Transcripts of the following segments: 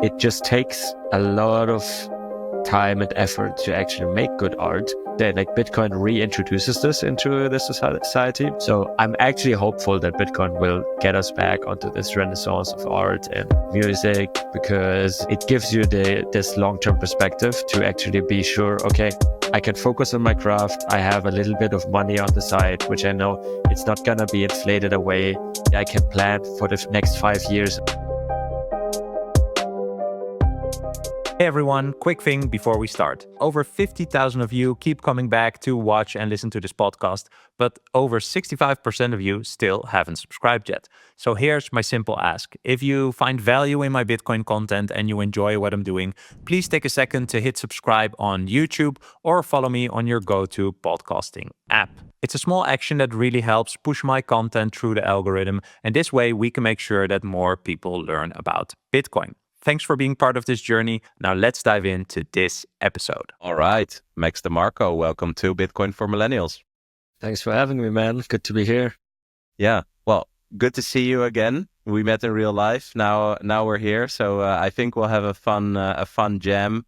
it just takes a lot of time and effort to actually make good art. Then like Bitcoin reintroduces this into the society. So I'm actually hopeful that Bitcoin will get us back onto this renaissance of art and music, because it gives you this long-term perspective to actually be sure, okay, I can focus on my craft. I have a little bit of money on the side, which I know it's not gonna be inflated away. I can plan for the next 5 years. Hey everyone, quick thing before we start. Over 50,000 of you keep coming back to watch and listen to this podcast, but over 65% of you still haven't subscribed yet. So here's my simple ask. If you find value in my Bitcoin content and you enjoy what I'm doing, please take a second to hit subscribe on YouTube or follow me on your go-to podcasting app. It's a small action that really helps push my content through the algorithm, and this way we can make sure that more people learn about Bitcoin. Thanks for being part of this journey. Now let's dive into this episode. All right, Max DeMarco, welcome to Bitcoin for Millennials. Thanks for having me, man. Good to be here. Yeah, well, good to see you again. We met in real life. Now we're here, so I think we'll have a fun jam.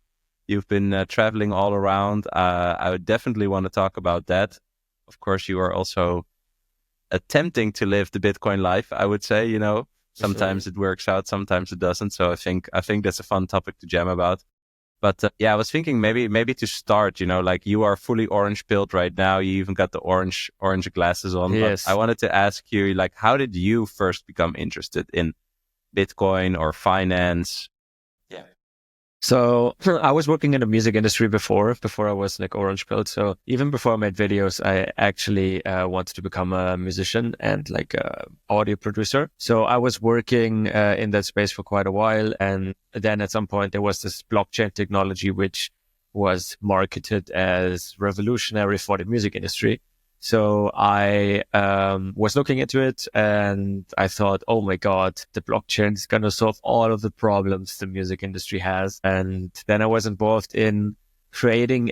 You've been traveling all around. I would definitely want to talk about that. Of course, you are also attempting to live the Bitcoin life, I would say, you know. Sometimes it works out, sometimes it doesn't. So I think that's a fun topic to jam about. But I was thinking maybe to start, you know, like you are fully orange pilled right now. You even got the orange glasses on. Yes. But I wanted to ask you, like, how did you first become interested in Bitcoin or finance? Yeah. So I was working in the music industry before I was like orange pilled. So even before I made videos, I actually wanted to become a musician and like a audio producer. So I was working in that space for quite a while. And then at some point there was this blockchain technology, which was marketed as revolutionary for the music industry. So I was looking into it and I thought, oh my God, the blockchain is going to solve all of the problems the music industry has. And then I was involved in creating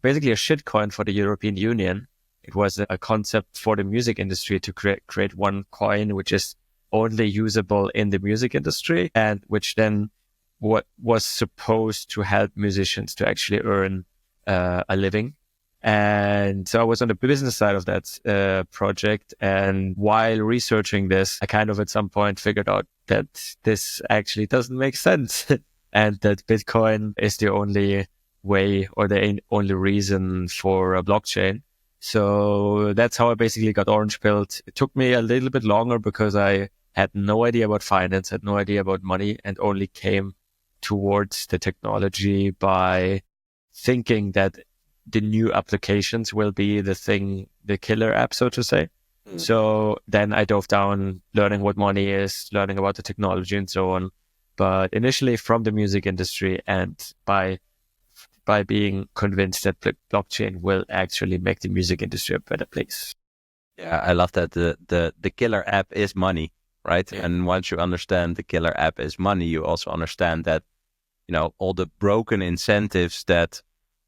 basically a shitcoin for the European Union. It was a concept for the music industry to create one coin, which is only usable in the music industry, and which then what was supposed to help musicians to actually earn a living. And so I was on the business side of that project. And while researching this, I kind of at some point figured out that this actually doesn't make sense and that Bitcoin is the only way or the only reason for a blockchain. So that's how I basically got orange pilled. It took me a little bit longer because I had no idea about finance, had no idea about money, and only came towards the technology by thinking that the new applications will be the killer app, so to say. Mm. So then I dove down learning what money is, learning about the technology and so on. But initially from the music industry and by being convinced that blockchain will actually make the music industry a better place. Yeah, I love that the killer app is money, right? Yeah. And once you understand the killer app is money, you also understand that, you know, all the broken incentives that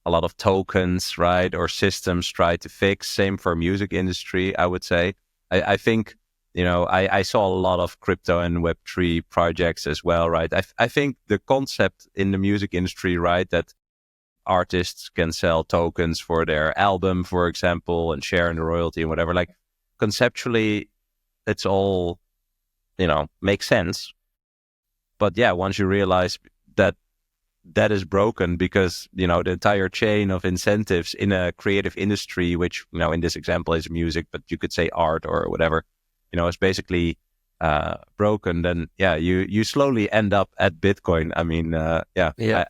a lot of tokens, right, or systems try to fix. Same for music industry, I would say. I think, you know, I saw a lot of crypto and Web3 projects as well, right? I think the concept in the music industry, right, that artists can sell tokens for their album, for example, and share in the royalty and whatever, like conceptually, it's all, you know, makes sense. But yeah, once you realize that is broken because, you know, the entire chain of incentives in a creative industry, which, you know, in this example is music, but you could say art or whatever, you know, is basically broken, then yeah, you slowly end up at Bitcoin. I mean, I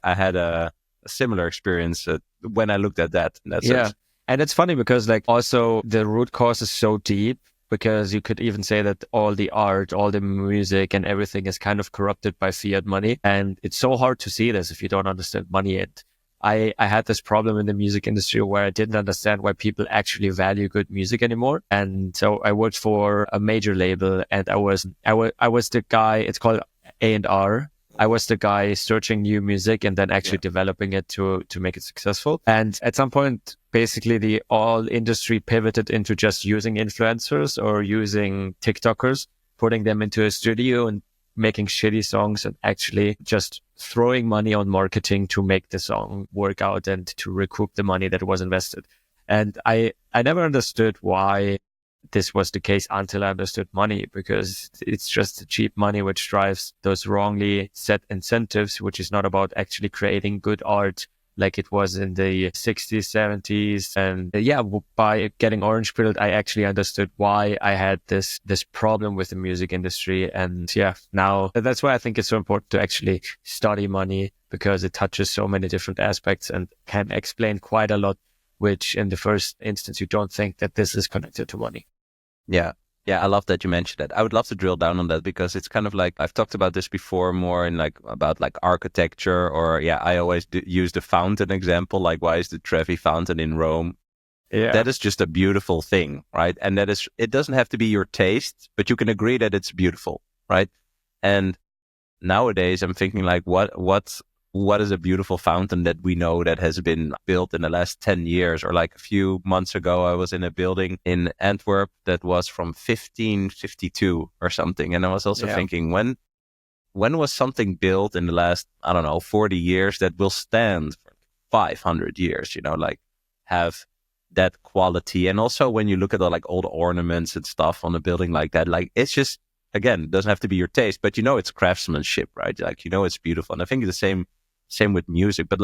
had a similar experience when I looked at that in that sense. And it's funny because like also the root cause is so deep, because you could even say that all the art, all the music and everything is kind of corrupted by fiat money. And it's so hard to see this if you don't understand money. And I had this problem in the music industry where I didn't understand why people actually value good music anymore. And so I worked for a major label and I was the guy, it's called A&R. I was the guy searching new music and then actually developing it to make it successful. And at some point, basically the all industry pivoted into just using influencers or using TikTokers, putting them into a studio and making shitty songs and actually just throwing money on marketing to make the song work out and to recoup the money that was invested. And I never understood why this was the case until I understood money, because it's just the cheap money which drives those wrongly set incentives, which is not about actually creating good art like it was in the 60s, 70s. And by getting orange pilled, I actually understood why I had this problem with the music industry. And now that's why I think it's so important to actually study money, because it touches so many different aspects and can explain quite a lot, which in the first instance, you don't think that this is connected to money. Yeah. Yeah, I love that you mentioned that. I would love to drill down on that, because it's kind of like, I've talked about this before more in about architecture, or I always use the fountain example. Like, why is the Trevi fountain in Rome? Yeah. That is just a beautiful thing, right? And it doesn't have to be your taste, but you can agree that it's beautiful, right? And nowadays I'm thinking like, what is a beautiful fountain that we know that has been built in the last 10 years? Or like a few months ago, I was in a building in Antwerp that was from 1552 or something. And I was also thinking, when was something built in the last, 40 years that will stand for 500 years, have that quality? And also when you look at the old ornaments and stuff on a building like that, it's just, again, it doesn't have to be your taste, but it's craftsmanship, right? It's beautiful. And I think it's the same with music, but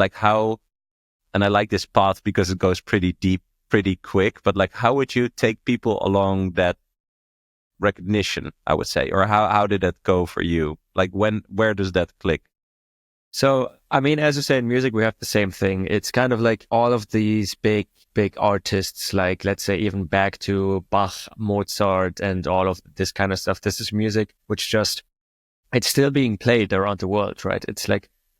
and I like this path because it goes pretty deep, pretty quick, but how would you take people along that recognition, I would say, or how did that go for you? Where does that click? So, as you say, in music, we have the same thing. It's kind of like all of these big artists, like, let's say, even back to Bach, Mozart, and all of this kind of stuff. This is music which it's still being played around the world, right?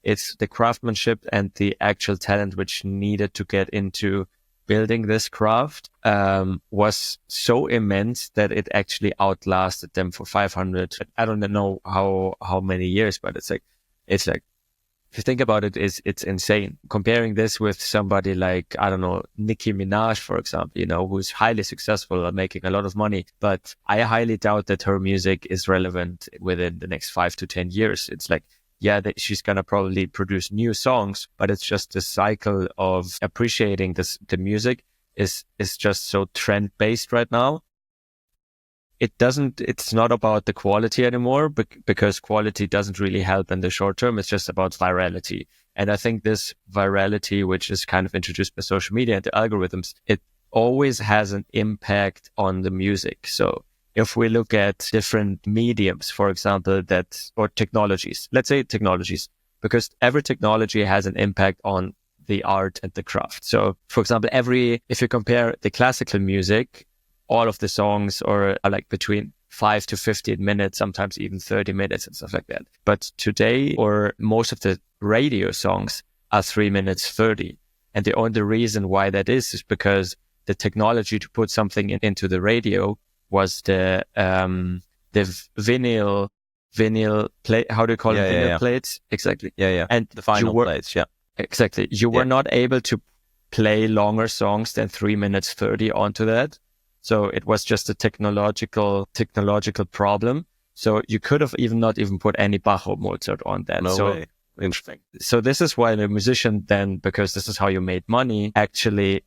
It's the craftsmanship and the actual talent which needed to get into building this craft was so immense that it actually outlasted them for 500. I don't know how many years, but it's like if you think about it, it's insane. Comparing this with somebody like, Nicki Minaj, for example, who's highly successful and making a lot of money, but I highly doubt that her music is relevant within the next 5 to 10 years. It's that she's going to probably produce new songs, but it's just the cycle of appreciating the music is just so trend based right now. It's not about the quality anymore, because quality doesn't really help in the short term. It's just about virality. And I think this virality, which is kind of introduced by social media and the algorithms, it always has an impact on the music. So if we look at different mediums, for example, or technologies, let's say technologies, because every technology has an impact on the art and the craft. So for example, if you compare the classical music, all of the songs are between 5 to 15 minutes, sometimes even 30 minutes and stuff like that. But today, or most of the radio songs are 3 minutes 30. And the only reason why that is because the technology to put something into the radio was the vinyl plate. How do you call it? Vinyl plates? Exactly. Yeah. And the vinyl plates. Yeah. Exactly. You were not able to play longer songs than 3 minutes 30 onto that. So it was just a technological problem. So you could have not even put any Bach or Mozart on that. No way. Interesting. So this is why the musician then, because this is how you made money, actually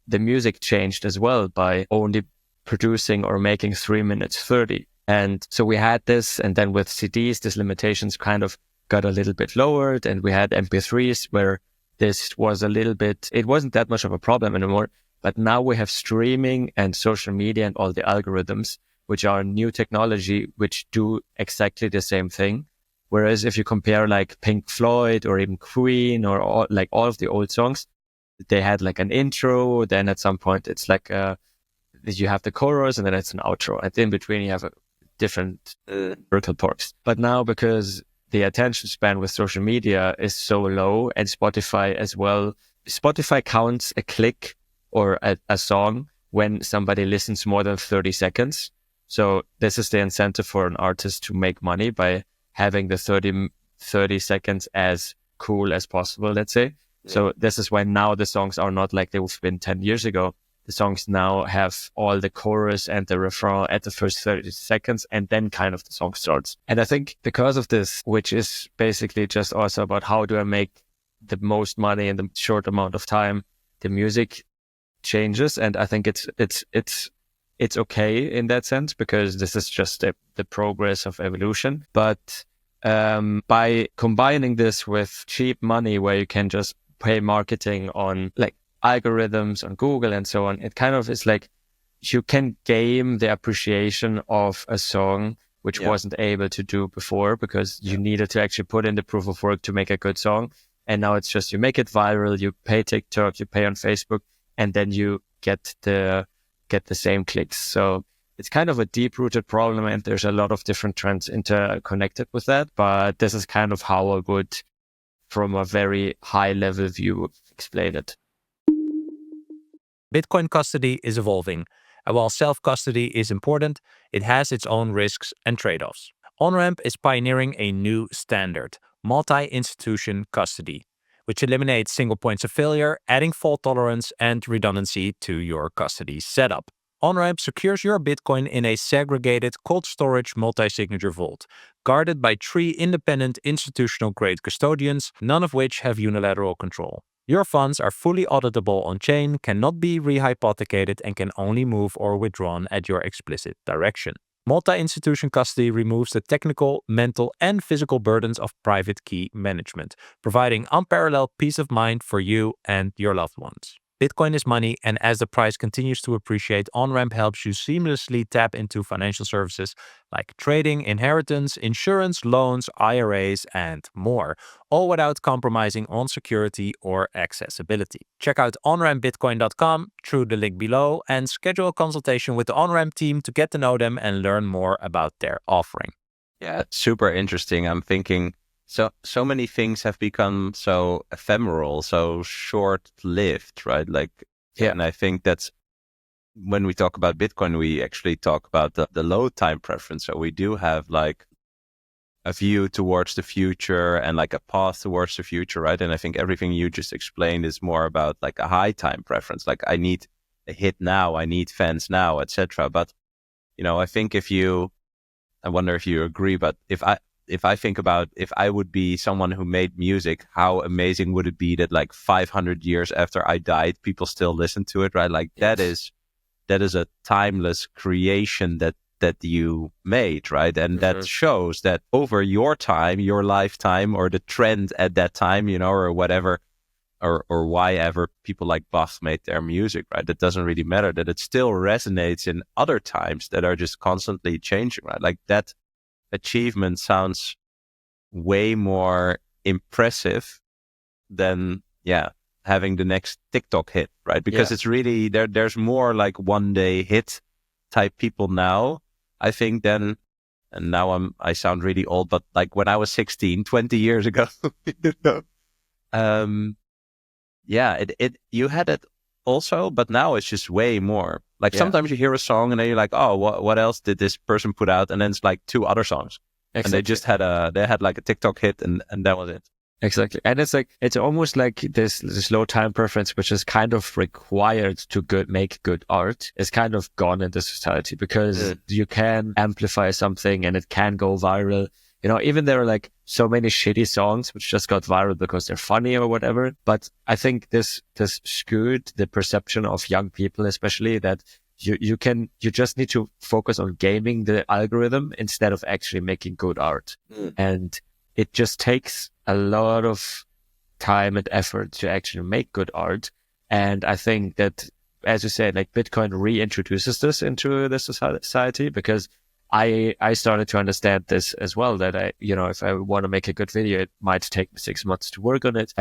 the music changed as well by only producing or making 3 minutes 30. And so we had this, and then with CDs, these limitations kind of got a little bit lowered, and we had MP3s where this was it wasn't that much of a problem anymore. But now we have streaming and social media and all the algorithms, which are new technology, which do exactly the same thing. Whereas if you compare Pink Floyd or even Queen or all of the old songs, they had an intro. Then at some point it's you have the chorus, and then it's an outro. And in between you have a different vocal parts. But now, because the attention span with social media is so low, and Spotify as well, Spotify counts a click or a song when somebody listens more than 30 seconds. So this is the incentive for an artist to make money by having the 30 seconds as cool as possible, let's say. Yeah. So this is why now the songs are not like they've been 10 years ago. the songs now have all the chorus and the refrain at the first 30 seconds, and then kind of the song starts. And I think because of this, which is basically just also about how do I make the most money in the short amount of time, the music changes. And I think it's okay in that sense, because this is just the progress of evolution. But by combining this with cheap money, where you can just pay marketing on like algorithms on Google and so on, it kind of is like you can game the appreciation of a song, which wasn't able to do before, because you needed to actually put in the proof of work to make a good song. And now it's just you make it viral, you pay TikTok, you pay on Facebook, and then you get the same clicks. So it's kind of a deep-rooted problem, and there's a lot of different trends interconnected with that. But this is kind of how I would, from a very high-level view, explain it. Bitcoin custody is evolving, and while self-custody is important, it has its own risks and trade-offs. OnRamp is pioneering a new standard, multi-institution custody, which eliminates single points of failure, adding fault tolerance and redundancy to your custody setup. OnRamp secures your Bitcoin in a segregated cold storage multi-signature vault, guarded by 3 independent institutional-grade custodians, none of which have unilateral control. Your funds are fully auditable on-chain, cannot be rehypothecated, and can only move or withdrawn at your explicit direction. Multi-institution custody removes the technical, mental, and physical burdens of private key management, providing unparalleled peace of mind for you and your loved ones. Bitcoin is money, and as the price continues to appreciate, OnRamp helps you seamlessly tap into financial services like trading, inheritance, insurance, loans, IRAs, and more, all without compromising on security or accessibility. Check out onrampbitcoin.com through the link below and schedule a consultation with the OnRamp team to get to know them and learn more about their offering. Yeah, super interesting. I'm thinking so many things have become so ephemeral, so short-lived, right? Like, and I think that's when we talk about Bitcoin, we actually talk about the load time preference. So we do have like a view towards the future and like a path towards the future, right? And I think everything you just explained is more about like a high time preference. Like I need a hit now, I need fans now, etc. But I think I wonder if you agree, but if I think about if I would be someone who made music, how amazing would it be that like 500 years after I died, people still listen to it, right? Like that is a timeless creation that you made, right? And that shows that over your time, your lifetime, or the trend at that time, or whatever, or why ever people like Bach made their music, right? That doesn't really matter, that it still resonates in other times that are just constantly changing, right? Like that achievement sounds way more impressive than having the next TikTok hit, right? Because it's really there's more like one day hit type people now, I think, than, and now I sound really old, but like when I was 16 20 years ago, you had it also, but now it's just way more. Like sometimes you hear a song and then you're like, oh, what else did this person put out? And then it's like 2 other songs. Exactly. And they just had like a TikTok hit and that was it. Exactly. And it's almost like this low time preference, which is kind of required to make good art, is kind of gone in this society, because you can amplify something and it can go viral. Even there are like so many shitty songs which just got viral because they're funny or whatever. But I think this skewed the perception of young people, especially, that you just need to focus on gaming the algorithm instead of actually making good art. And it just takes a lot of time and effort to actually make good art. And I think that, as you said, like Bitcoin reintroduces this into the society, because I started to understand this as well, that if I want to make a good video, it might take me 6 months to work on it,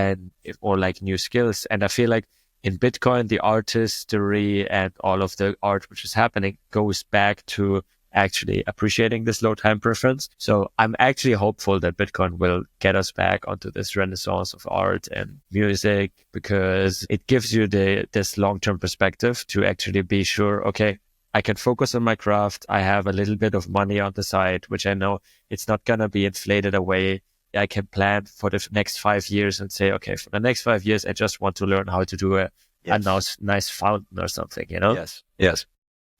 or like new skills. And I feel like in Bitcoin, the artistry and all of the art which is happening goes back to actually appreciating this low time preference. So I'm actually hopeful that Bitcoin will get us back onto this renaissance of art and music, because it gives you this long-term perspective to actually be sure, okay, I can focus on my craft. I have a little bit of money on the side, which I know it's not going to be inflated away. I can plan for the next 5 years and say, okay, for the next 5 years, I just want to learn how to do a nice fountain or something, you know? Yes.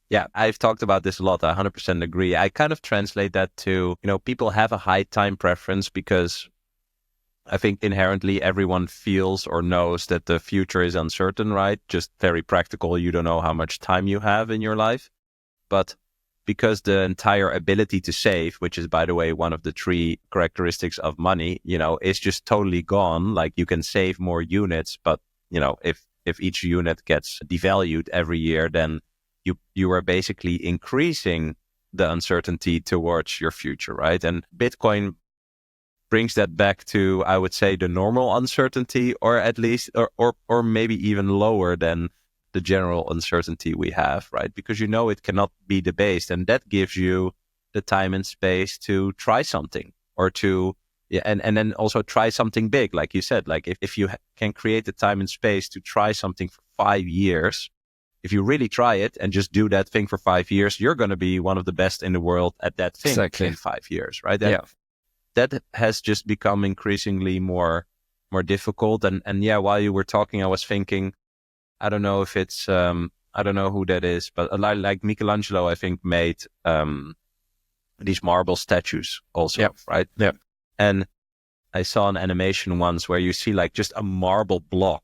Yeah, I've talked about this a lot. I 100% agree. I kind of translate that to, people have a high time preference because I think inherently everyone feels or knows that the future is uncertain, right? Just very practical. You don't know how much time you have in your life. But because the entire ability to save, which is, by the way, one of the 3 characteristics of money, is just totally gone. Like you can save more units, but, if each unit gets devalued every year, then you are basically increasing the uncertainty towards your future, right? And Bitcoin brings that back to, I would say, the normal uncertainty, or at least, or maybe even lower than the general uncertainty we have, right? Because it cannot be debased, and that gives you the time and space to try something, or to, and then also try something big, like you said. Like if you can create the time and space to try something for 5 years, if you really try it and just do that thing for 5 years, you're going to be one of the best in the world at that thing in 5 years, right? That has just become increasingly more difficult. And yeah, while you were talking, I was thinking, I don't know if it's, I don't know who that is, but like Michelangelo, I think, made these marble statues also, right? Yeah. And I saw an animation once where you see like just a marble block,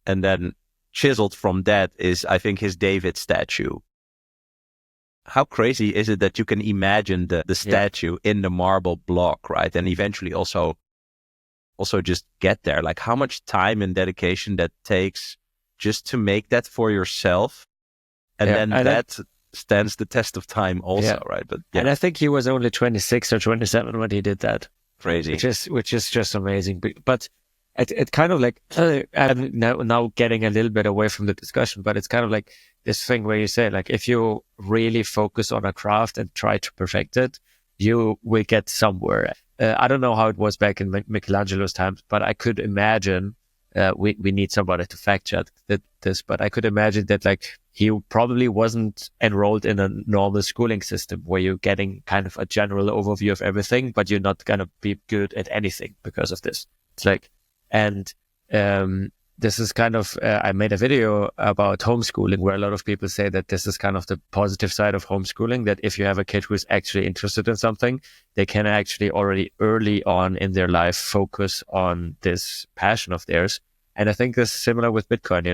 and then chiseled from that is, I think, his David statue. How crazy is it that you can imagine the statue in the marble block, right? And eventually also just get there. Like how much time and dedication that takes just to make that for yourself. And then that stands the test of time also, right? But and I think he was only 26 or 27 when he did that. Crazy. Which is just amazing. But it kind of like, I'm now getting a little bit away from the discussion, but it's kind of like this thing where you say, like, if you really focus on a craft and try to perfect it, you will get somewhere. I don't know how it was back in Michelangelo's times, but I could imagine, we need somebody to fact check this, but I could imagine that like he probably wasn't enrolled in a normal schooling system where you're getting kind of a general overview of everything, but you're not going to be good at anything because of this. It's like, and this is kind of, I made a video about homeschooling where a lot of people say that this is kind of the positive side of homeschooling, that if you have a kid who is actually interested in something, they can actually already early on in their life focus on this passion of theirs. And I think this is similar with Bitcoin,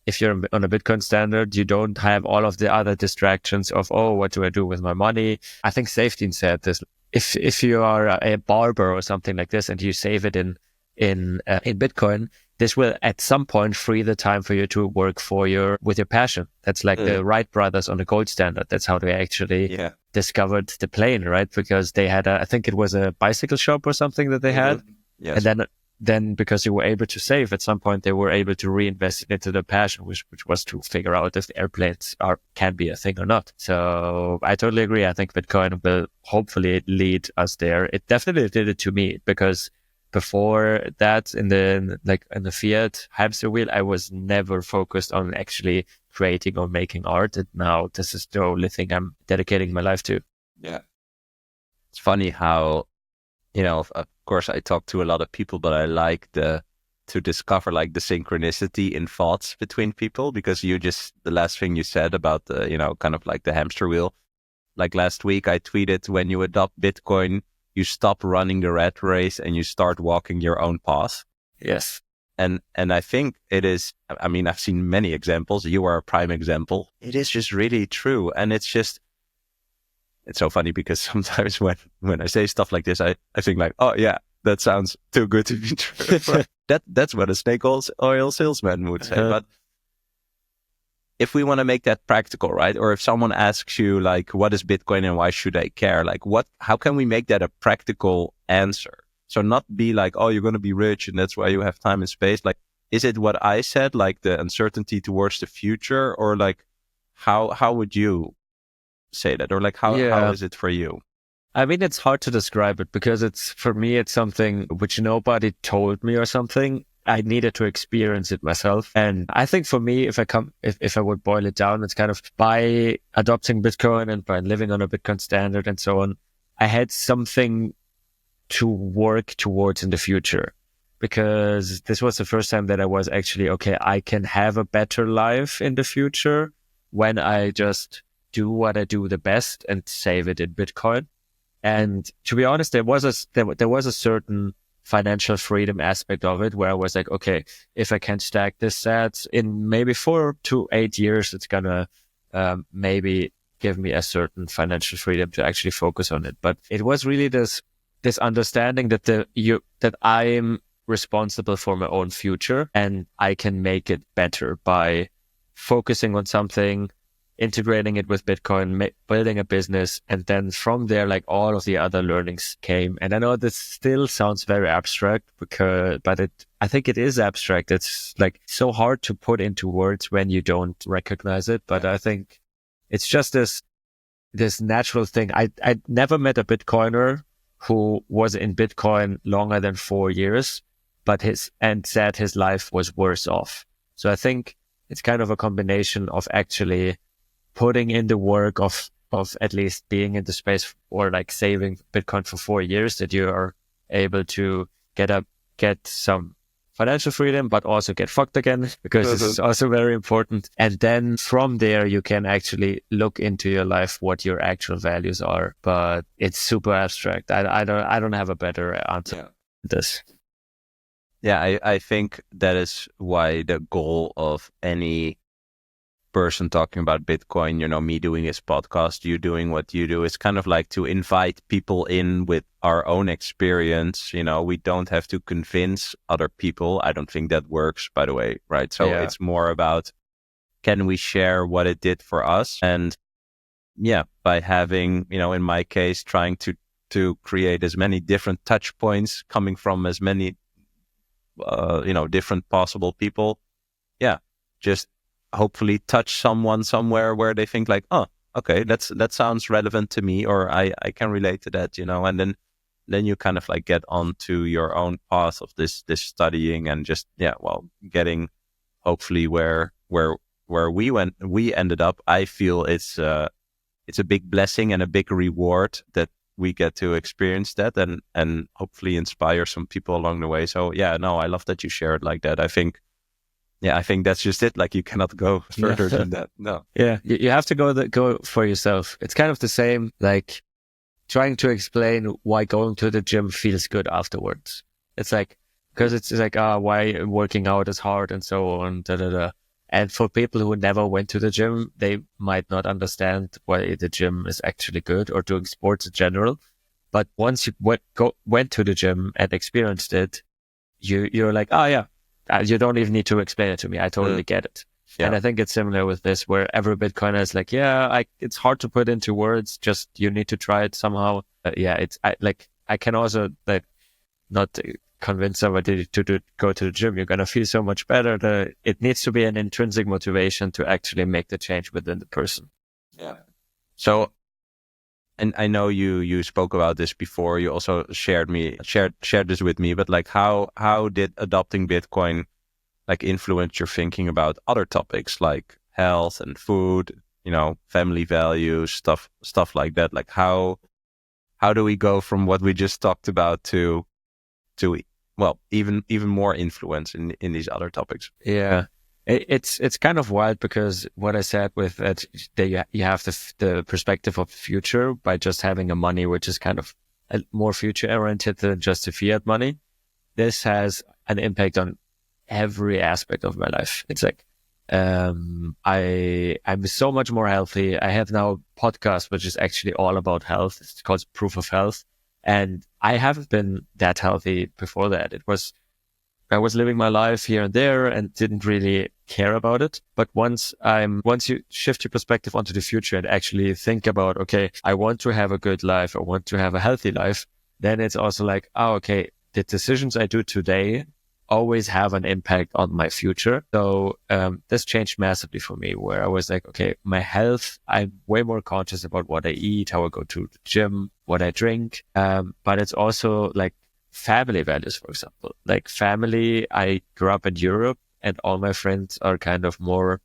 if you're on a Bitcoin standard, you don't have all of the other distractions of, oh, what do I do with my money? I think Safety with this. If you are a barber or something like this and you save it in Bitcoin, this will at some point free the time for you to work with your passion. That's like the Wright brothers on the gold standard. That's how they actually discovered the plane, right? Because they had I think it was a bicycle shop or something that they had. Yes. And then because you were able to save, at some point they were able to reinvest it into the passion, which was to figure out if the airplanes can be a thing or not. So I totally agree. I think Bitcoin will hopefully lead us there. It definitely did it to me, because before that, in the fiat hamster wheel, I was never focused on actually creating or making art. And now this is the only thing I'm dedicating my life to. Yeah. It's funny how, of course I talk to a lot of people, but I like to discover like the synchronicity in thoughts between people, because the last thing you said about the, kind of like the hamster wheel, like last week I tweeted, when you adopt Bitcoin, you stop running the rat race and you start walking your own path. Yes. And I think it is, I mean, I've seen many examples. You are a prime example. It is just really true. And it's so funny because sometimes when I say stuff like this, I think like, oh yeah, that sounds too good to be true. That's what a snake oil salesman would say. But if we want to make that practical, right? Or if someone asks you like, what is Bitcoin and why should I care? Like how can we make that a practical answer? So not be like, oh, you're going to be rich and that's why you have time and space. Like, is it what I said, like the uncertainty towards the future, or like how would you say that? Or like how is it for you? I mean, it's hard to describe it because for me, it's something which nobody told me or something. I needed to experience it myself. And I think for me, if I would boil it down, it's kind of by adopting Bitcoin and by living on a Bitcoin standard and so on, I had something to work towards in the future. because this was the first time that I was actually, okay, I can have a better life in the future when I just do what I do the best and save it in Bitcoin. And to be honest, there was a certain financial freedom aspect of it where I was like, okay, if I can stack this set in maybe 4 to 8 years, it's gonna maybe give me a certain financial freedom to actually focus on it. But it was really this understanding that that I'm responsible for my own future and I can make it better by focusing on something, integrating it with Bitcoin, building a business. And then from there, like all of the other learnings came. And I know this still sounds very abstract I think it is abstract. It's like so hard to put into words when you don't recognize it. But I think it's just this natural thing. I never met a Bitcoiner who was in Bitcoin longer than 4 years, and said his life was worse off. So I think it's kind of a combination of actually putting in the work of at least being in the space or like saving Bitcoin for 4 years that you are able to get some financial freedom, but also get fucked again, because this is also very important. And then from there, you can actually look into your life, what your actual values are. But it's super abstract. I don't have a better answer to this. Yeah, I think that is why the goal of any person talking about Bitcoin, me doing this podcast, you doing what you do, is kind of like to invite people in with our own experience. We don't have to convince other people. I don't think that works, by the way, right? So It's more about, can we share what it did for us? And by having, in my case, trying to create as many different touch points coming from as many different possible people. Just hopefully touch someone somewhere where they think like, oh, okay, that sounds relevant to me, or I can relate to that, and then you kind of like get onto your own path of this studying and just, getting hopefully where we ended up. I feel it's a big blessing and a big reward that we get to experience that and hopefully inspire some people along the way. So I love that you share it like that. I think that's just it. Like, you cannot go further than that. No. Yeah, you have to go for yourself. It's kind of the same, like trying to explain why going to the gym feels good afterwards. It's like, because it's like, why working out is hard and so on, da da da. And for people who never went to the gym, they might not understand why the gym is actually good, or doing sports in general. But once you went to the gym and experienced it, you're like, oh yeah, you don't even need to explain it to me. I totally get it. Yeah. And I think it's similar with this, where every Bitcoiner is like, it's hard to put into words. Just, you need to try it somehow. I can also not convince somebody to go to the gym. You're going to feel so much better. It needs to be an intrinsic motivation to actually make the change within the person. Yeah. So, and I know you spoke about this before. You also shared this with me, but like, how did adopting Bitcoin like influence your thinking about other topics like health and food, family values, stuff like that? Like, how do we go from what we just talked about to even more influence in these other topics? Yeah. It's kind of wild, because what I said with that you have the perspective of the future by just having a money which is kind of more future oriented than just the fiat money. This has an impact on every aspect of my life. It's like, I'm so much more healthy. I have now a podcast which is actually all about health. It's called Proof of Health, and I haven't been that healthy before that. I was living my life here and there and didn't really care about it. But once you shift your perspective onto the future and actually think about, okay, I want to have a good life, I want to have a healthy life, then it's also like, okay, the decisions I do today always have an impact on my future. So this changed massively for me, where I was like, okay, my health, I'm way more conscious about what I eat, how I go to the gym, what I drink. But it's also like family values, for example. Like family, I grew up in Europe and all my friends are kind of more,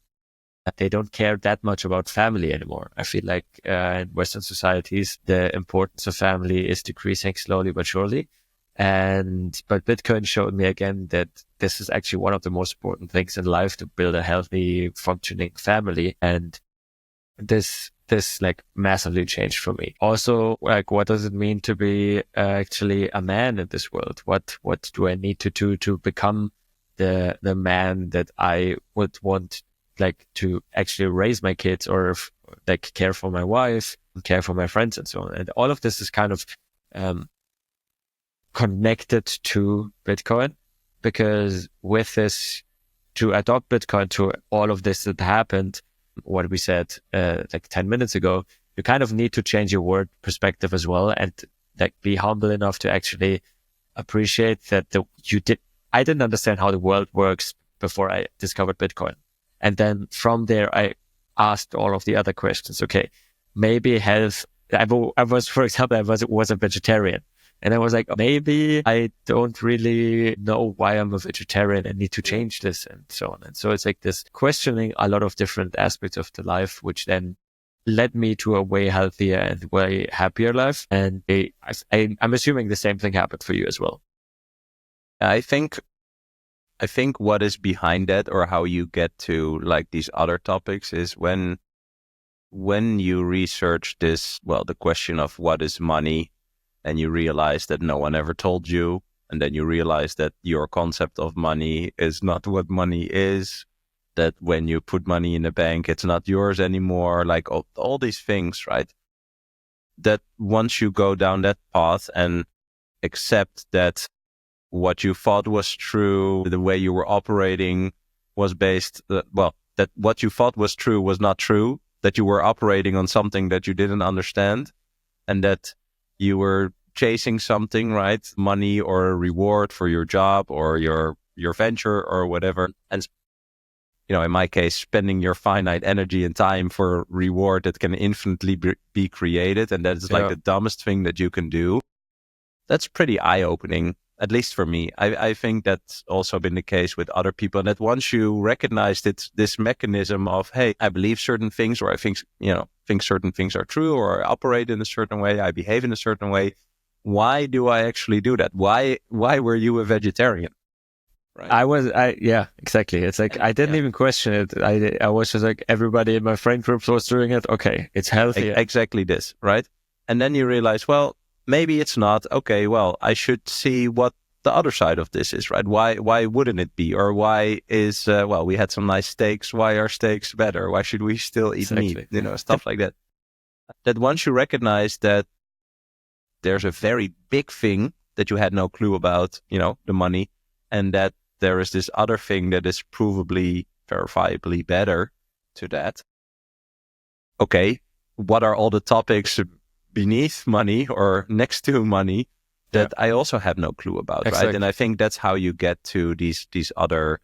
they don't care that much about family anymore. I feel like in Western societies, the importance of family is decreasing slowly but surely. But Bitcoin showed me again that this is actually one of the most important things in life to build a healthy, functioning family. And this like massively changed for me. Also, like, what does it mean to be actually a man in this world? What do I need to do to become the man that I would want, like, to actually raise my kids, or like care for my wife, care for my friends, and so on. And all of this is kind of connected to Bitcoin, because with this, to adopt Bitcoin to all of this that happened, what we said like 10 minutes ago, you kind of need to change your world perspective as well, and like be humble enough to actually appreciate that I didn't understand how the world works before I discovered Bitcoin. And then from there, I asked all of the other questions. Okay, maybe health. I was, for example, I was a vegetarian. And I was like, maybe I don't really know why I'm a vegetarian and need to change this, and so on. And so it's like this questioning a lot of different aspects of the life, which then led me to a way healthier and way happier life. And I'm assuming the same thing happened for you as well. I think what is behind that, or how you get to like these other topics, is when you research this, well, the question of what is money, and you realize that no one ever told you, and then you realize that your concept of money is not what money is, that when you put money in the bank, it's not yours anymore, like all these things, right? That once you go down that path and accept that what you thought was true, the way you were operating was based, that what you thought was true was not true, that you were operating on something that you didn't understand, and that you were chasing something, right? Money or a reward for your job or your venture or whatever. And, in my case, spending your finite energy and time for a reward that can infinitely be created. And that is like the dumbest thing that you can do. That's pretty eye-opening, at least for me. I think that's also been the case with other people. And that once you recognize this mechanism of, hey, I believe certain things, or I think certain things are true, or I operate in a certain way, I behave in a certain way. Why do I actually do that? Why were you a vegetarian? Right. Yeah, exactly. It's like, I didn't even question it. I was just like, everybody in my friend groups was doing it. Okay, it's healthy. Exactly this, right? And then you realize, well, maybe it's not. Okay, well, I should see what the other side of this is, right? Why wouldn't it be? Or why is, we had some nice steaks. Why are steaks better? Why should we still eat meat? Stuff like that. That once you recognize that there's a very big thing that you had no clue about, the money, and that there is this other thing that is provably, verifiably better to that. Okay, what are all the topics beneath money or next to money that I also have no clue about, right? And I think that's how you get to these other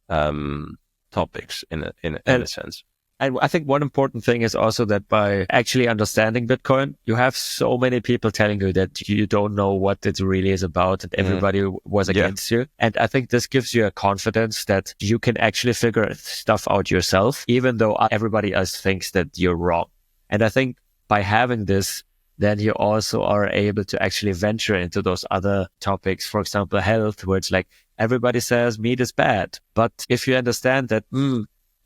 topics in a sense. And I think one important thing is also that by actually understanding Bitcoin, you have so many people telling you that you don't know what it really is about, and everybody was against you. And I think this gives you a confidence that you can actually figure stuff out yourself, even though everybody else thinks that you're wrong. And I think by having this, then you also are able to actually venture into those other topics. For example, health, where it's like, everybody says meat is bad. But if you understand that,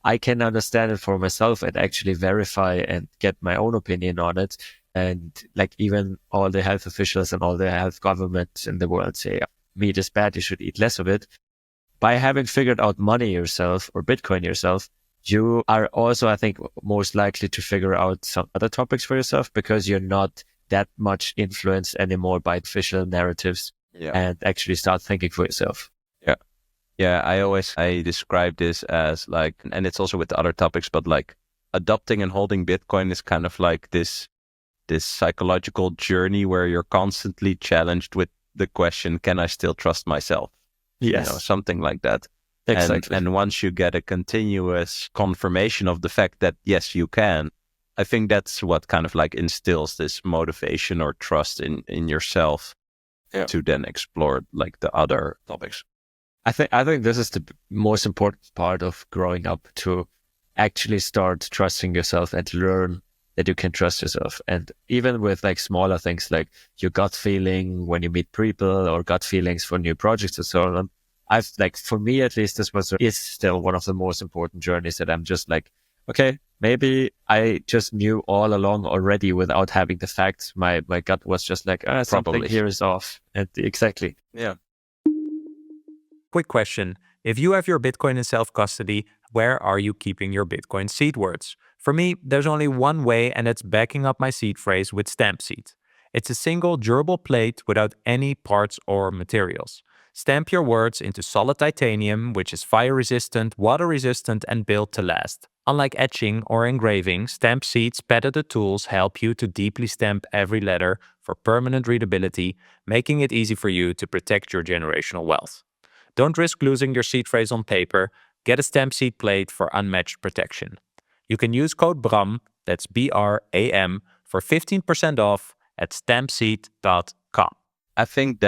I can understand it for myself and actually verify and get my own opinion on it. And like, even all the health officials and all the health governments in the world say meat is bad, you should eat less of it. By having figured out money yourself or Bitcoin yourself, you are also, I think, most likely to figure out some other topics for yourself, because you're not that much influenced anymore by official narratives and actually start thinking for yourself. Yeah, I describe this as like, and it's also with the other topics, but like adopting and holding Bitcoin is kind of like this psychological journey where you're constantly challenged with the question, can I still trust myself? Yes. Something like that. Exactly. And once you get a continuous confirmation of the fact that, yes, you can, I think that's what kind of like instills this motivation or trust in yourself to then explore like the other topics. I think this is the most important part of growing up, to actually start trusting yourself and learn that you can trust yourself. And even with like smaller things, like your gut feeling when you meet people or gut feelings for new projects and so on, I've like, for me at least, is still one of the most important journeys that I'm just like, okay, maybe I just knew all along already without having the facts. My gut was just like, something here is off. And exactly. Yeah. Quick question. If you have your Bitcoin in self-custody, where are you keeping your Bitcoin seed words? For me, there's only one way, and it's backing up my seed phrase with stamp seed. It's a single durable plate without any parts or materials. Stamp your words into solid titanium, which is fire-resistant, water-resistant, and built to last. Unlike etching or engraving, stamp seed's patented tools help you to deeply stamp every letter for permanent readability, making it easy for you to protect your generational wealth. Don't risk losing your seed phrase on paper. Get a stamp seed plate for unmatched protection. You can use code BRAM, that's BRAM, for 15% off at stampseed.com. I think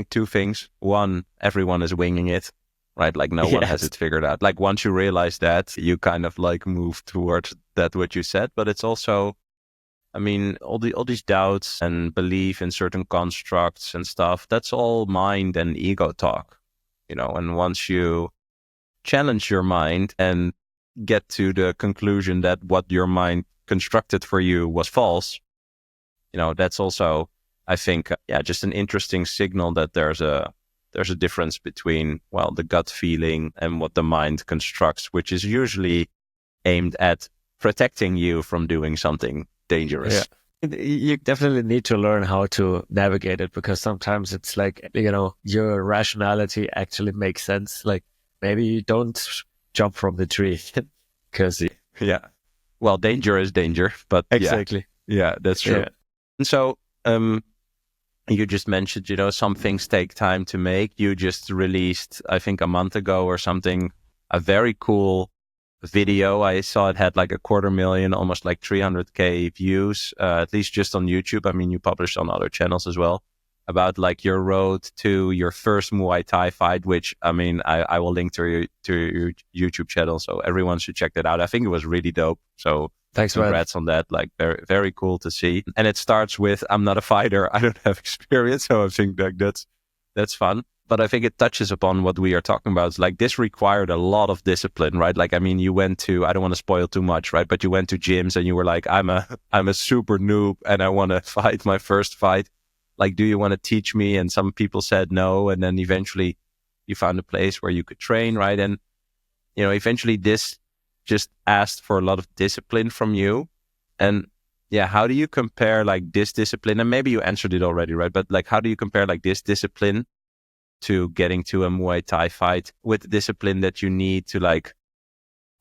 two things. One, everyone is winging it, right? Like no one has it figured out. Like once you realize that, you kind of like move towards that, what you said. But it's also, I mean, all these doubts and belief in certain constructs and stuff, that's all mind and ego talk, and once you challenge your mind and get to the conclusion that what your mind constructed for you was false, that's also, I think, just an interesting signal that there's a difference between, well, the gut feeling and what the mind constructs, which is usually aimed at protecting you from doing something dangerous. Yeah. You definitely need to learn how to navigate it, because sometimes it's like, your rationality actually makes sense. Like maybe you don't jump from the tree because well, danger is danger, but exactly. Yeah, that's true. Yeah. And so, you just mentioned, some things take time to make. You just released, I think a month ago or something, a very cool video. I saw it had like 250,000, almost like 300K views, at least just on YouTube. I mean, you published on other channels as well, about like your road to your first Muay Thai fight, which, I mean, I will link to your YouTube channel, so everyone should check that out. I think it was really dope. So thanks, congrats on that. Like very, very cool to see. And it starts with, I'm not a fighter. I don't have experience. So I think like that's fun. But I think it touches upon what we are talking about. It's like this required a lot of discipline, right? Like, I mean, you went to, I don't want to spoil too much, right? But you went to gyms and you were like, I'm a super noob and I want to fight my first fight. Like, do you want to teach me? And some people said no. And then eventually you found a place where you could train, right? And, eventually this just asked for a lot of discipline from you. And how do you compare like this discipline? And maybe you answered it already, right? But like, how do you compare like this discipline to getting to a Muay Thai fight with the discipline that you need to like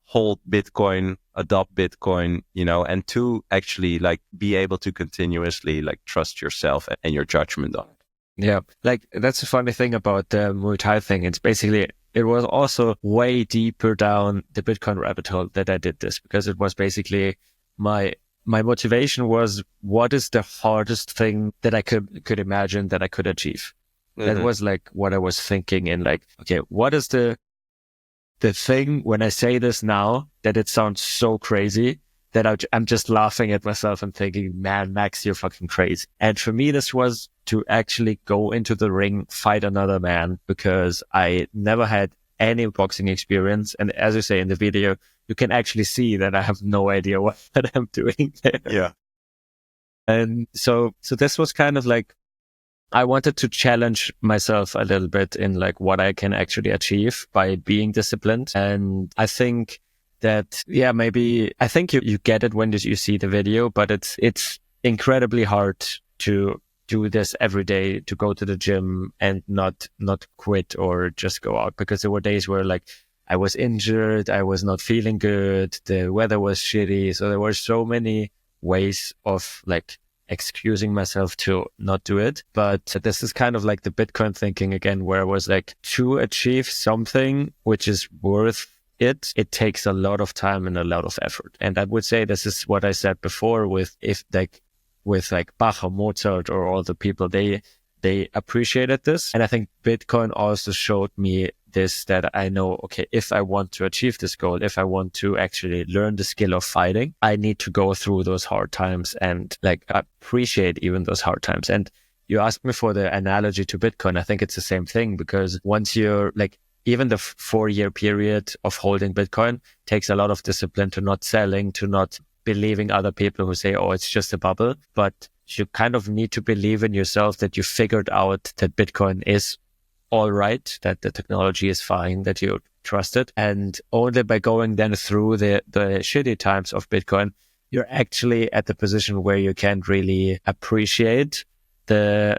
hold Bitcoin, adopt Bitcoin, and to actually like be able to continuously like trust yourself and your judgment on it? Yeah, like that's the funny thing about the Muay Thai thing. It's basically, it was also way deeper down the Bitcoin rabbit hole that I did this, because it was basically my motivation was, what is the hardest thing that I could imagine that I could achieve? That was like what I was thinking in, like, okay, what is the thing when I say this now that it sounds so crazy that I'm just laughing at myself and thinking, man, Max, you're fucking crazy. And for me, this was to actually go into the ring, fight another man, because I never had any boxing experience. And as you say in the video, you can actually see that I have no idea what I'm doing there. Yeah. And so this was kind of like, I wanted to challenge myself a little bit in like what I can actually achieve by being disciplined. And I think that, maybe I think you get it when you see the video, but it's incredibly hard to do this every day, to go to the gym and not quit or just go out, because there were days where like I was injured, I was not feeling good, the weather was shitty. So there were so many ways of like excusing myself to not do it. But this is kind of like the Bitcoin thinking again, where I was like, to achieve something which is worth it takes a lot of time and a lot of effort. And I would say this is what I said before with Bach or Mozart or all the people, they appreciated this. And I think Bitcoin also showed me this, that I know, okay, if I want to achieve this goal, if I want to actually learn the skill of fighting, I need to go through those hard times and like appreciate even those hard times. And you asked me for the analogy to Bitcoin. I think it's the same thing, because once you're like, even the 4-year period of holding Bitcoin takes a lot of discipline, to not selling, to not believing other people who say, oh, it's just a bubble. But you kind of need to believe in yourself that you figured out that Bitcoin is all right, that the technology is fine, that you trust it. And only by going then through the shitty times of Bitcoin, you're actually at the position where you can really appreciate the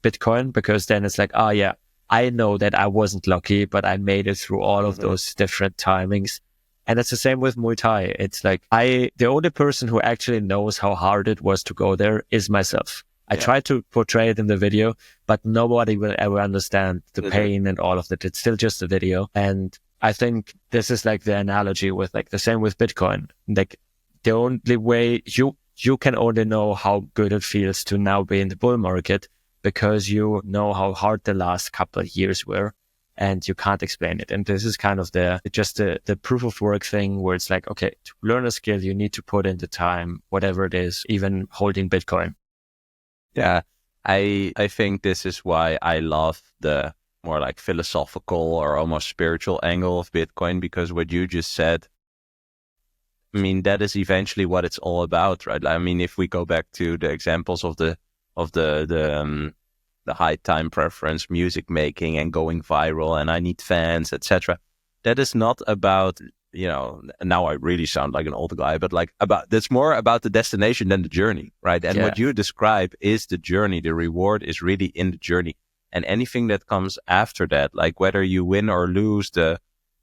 Bitcoin, because then it's like, oh yeah, I know that I wasn't lucky, but I made it through all of those different timings. And it's the same with Muay Thai. It's like the only person who actually knows how hard it was to go there is myself. I try to portray it in the video, but nobody will ever understand the pain and all of that. It's still just a video. And I think this is like the analogy with like the same with Bitcoin. Like the only way you can only know how good it feels to now be in the bull market, because you know how hard the last couple of years were, and you can't explain it. And this is kind of the proof of work thing, where it's like, okay, to learn a skill, you need to put in the time, whatever it is, even holding Bitcoin. Yeah, I think this is why I love the more like philosophical or almost spiritual angle of Bitcoin, because what you just said, I mean, that is eventually what it's all about, right? I mean, if we go back to the examples of the high time preference, music making and going viral, and I need fans, etc. That is not about, you know, now I really sound like an old guy, but like that's more about the destination than the journey, right? And what you describe is the journey. The reward is really in the journey. And anything that comes after that, like whether you win or lose the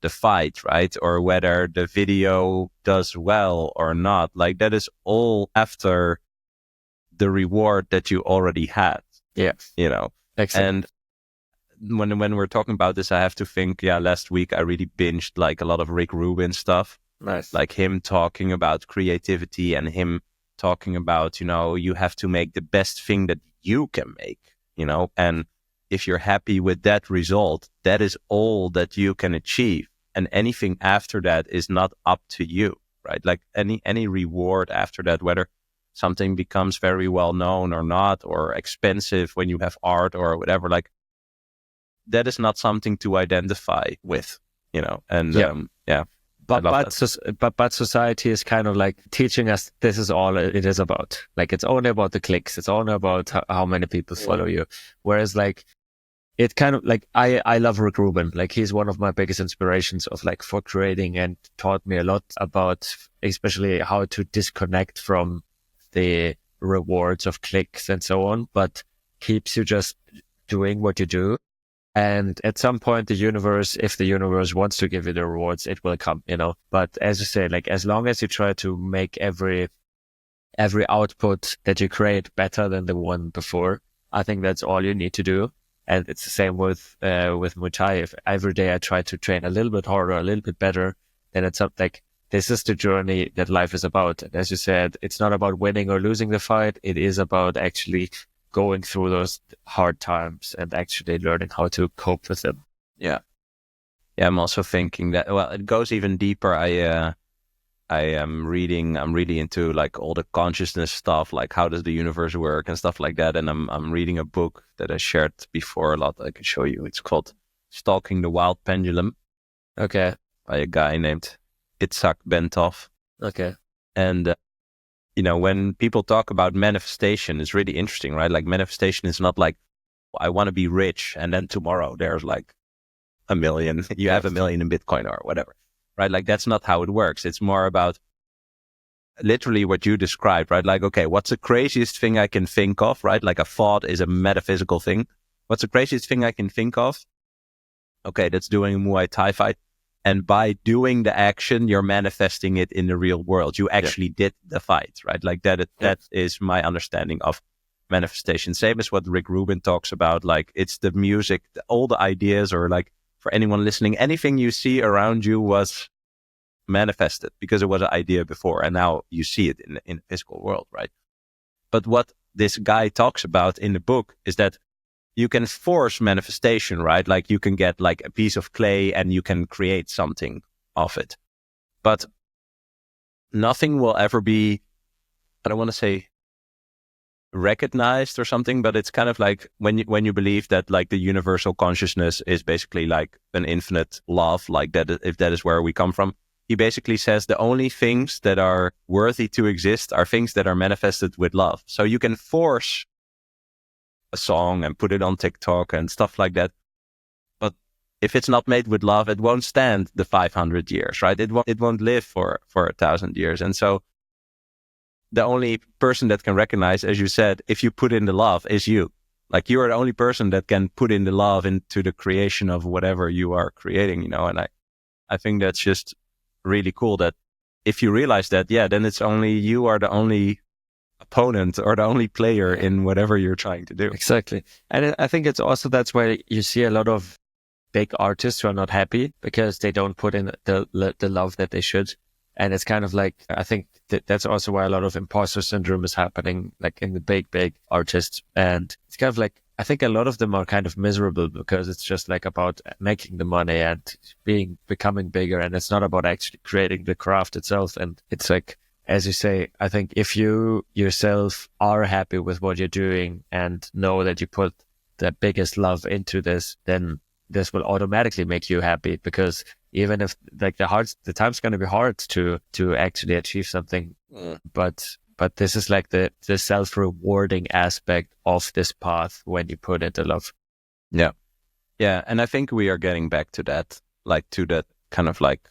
fight, right? Or whether the video does well or not, like that is all after the reward that you already had. Yeah. You know, Excellent. And when we're talking about this, I have to think, last week I really binged like a lot of Rick Rubin stuff. Nice. Like him talking about creativity and him talking about, you know, you have to make the best thing that you can make, you know, and if you're happy with that result, that is all that you can achieve. And anything after that is not up to you, right? Like any reward after that, whether something becomes very well known or not, or expensive when you have art or whatever, like that is not something to identify with, you know. And but society is kind of like teaching us this is all it is about. Like it's only about the clicks. It's only about how many people follow you. Whereas like it kind of like I love Rick Rubin. Like he's one of my biggest inspirations of like for creating, and taught me a lot about especially how to disconnect from the rewards of clicks and so on, but keeps you just doing what you do. And at some point, the universe, if the universe wants to give you the rewards, it will come, you know. But as you say, like as long as you try to make every output that you create better than the one before, I think that's all you need to do. And it's the same with Muay Thai. If every day I try to train a little bit harder, a little bit better, then it's up like this is the journey that life is about. And as you said, it's not about winning or losing the fight. It is about actually going through those hard times and actually learning how to cope with them. Yeah, I'm also thinking that, well, it goes even deeper. I'm really into like all the consciousness stuff, like how does the universe work and stuff like that. And I'm reading a book that I shared before a lot. I can show you. It's called Stalking the Wild Pendulum. Okay. By a guy named Itzhak Bentov. Okay. And you know, when people talk about manifestation, it's really interesting, right? Like manifestation is not like, I want to be rich and then tomorrow there's like $1 million, you have $1 million in Bitcoin or whatever, right? Like that's not how it works. It's more about literally what you described, right? Like, okay, what's the craziest thing I can think of, right? Like a thought is a metaphysical thing. What's the craziest thing I can think of? Okay, that's doing a Muay Thai fight. And by doing the action, you're manifesting it in the real world. You actually did the fight, right? Like that is my understanding of manifestation. Same as what Rick Rubin talks about. Like it's the music, all the ideas, or like for anyone listening, anything you see around you was manifested because it was an idea before, and now you see it in the physical world, right? But what this guy talks about in the book is that you can force manifestation, right? Like you can get like a piece of clay and you can create something of it. But nothing will ever be, I don't want to say recognized or something, but it's kind of like when you believe that like the universal consciousness is basically like an infinite love, like that, if that is where we come from. He basically says the only things that are worthy to exist are things that are manifested with love. So you can force a song and put it on TikTok and stuff like that. But if it's not made with love, it won't stand the 500 years, right? It won't live for 1,000 years. And so the only person that can recognize, as you said, if you put in the love is you. Like you are the only person that can put in the love into the creation of whatever you are creating, you know? And I think that's just really cool that if you realize that, yeah, then it's only you are the only opponent or the only player in whatever you're trying to do. Exactly. And I think it's also, that's why you see a lot of big artists who are not happy because they don't put in the love that they should. And it's kind of like, I think that's also why a lot of imposter syndrome is happening, like in the big artists. And it's kind of like, I think a lot of them are kind of miserable because it's just like about making the money and becoming bigger. And it's not about actually creating the craft itself. And it's like, as you say, I think if you yourself are happy with what you're doing and know that you put the biggest love into this, then this will automatically make you happy, because even if like the time's going to be hard to actually achieve something, but this is like the self-rewarding aspect of this path when you put in the love. Yeah. And I think we are getting back to that, like to that kind of like,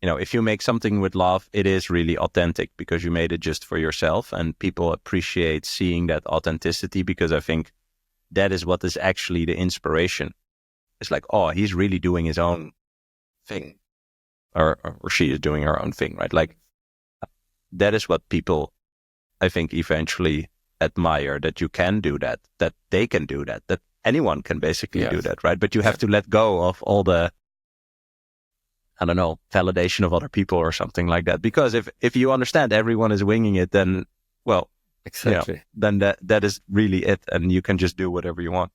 you know, if you make something with love, it is really authentic because you made it just for yourself, and people appreciate seeing that authenticity, because I think that is what is actually the inspiration. It's like, oh, he's really doing his own thing, or she is doing her own thing, right? Like that is what people, I think, eventually admire, that you can do that they can do that anyone can basically do that, right? But you have to let go of all the, I don't know, validation of other people or something like that. Because if you understand everyone is winging it, then, well, exactly, then that is really it, and you can just do whatever you want.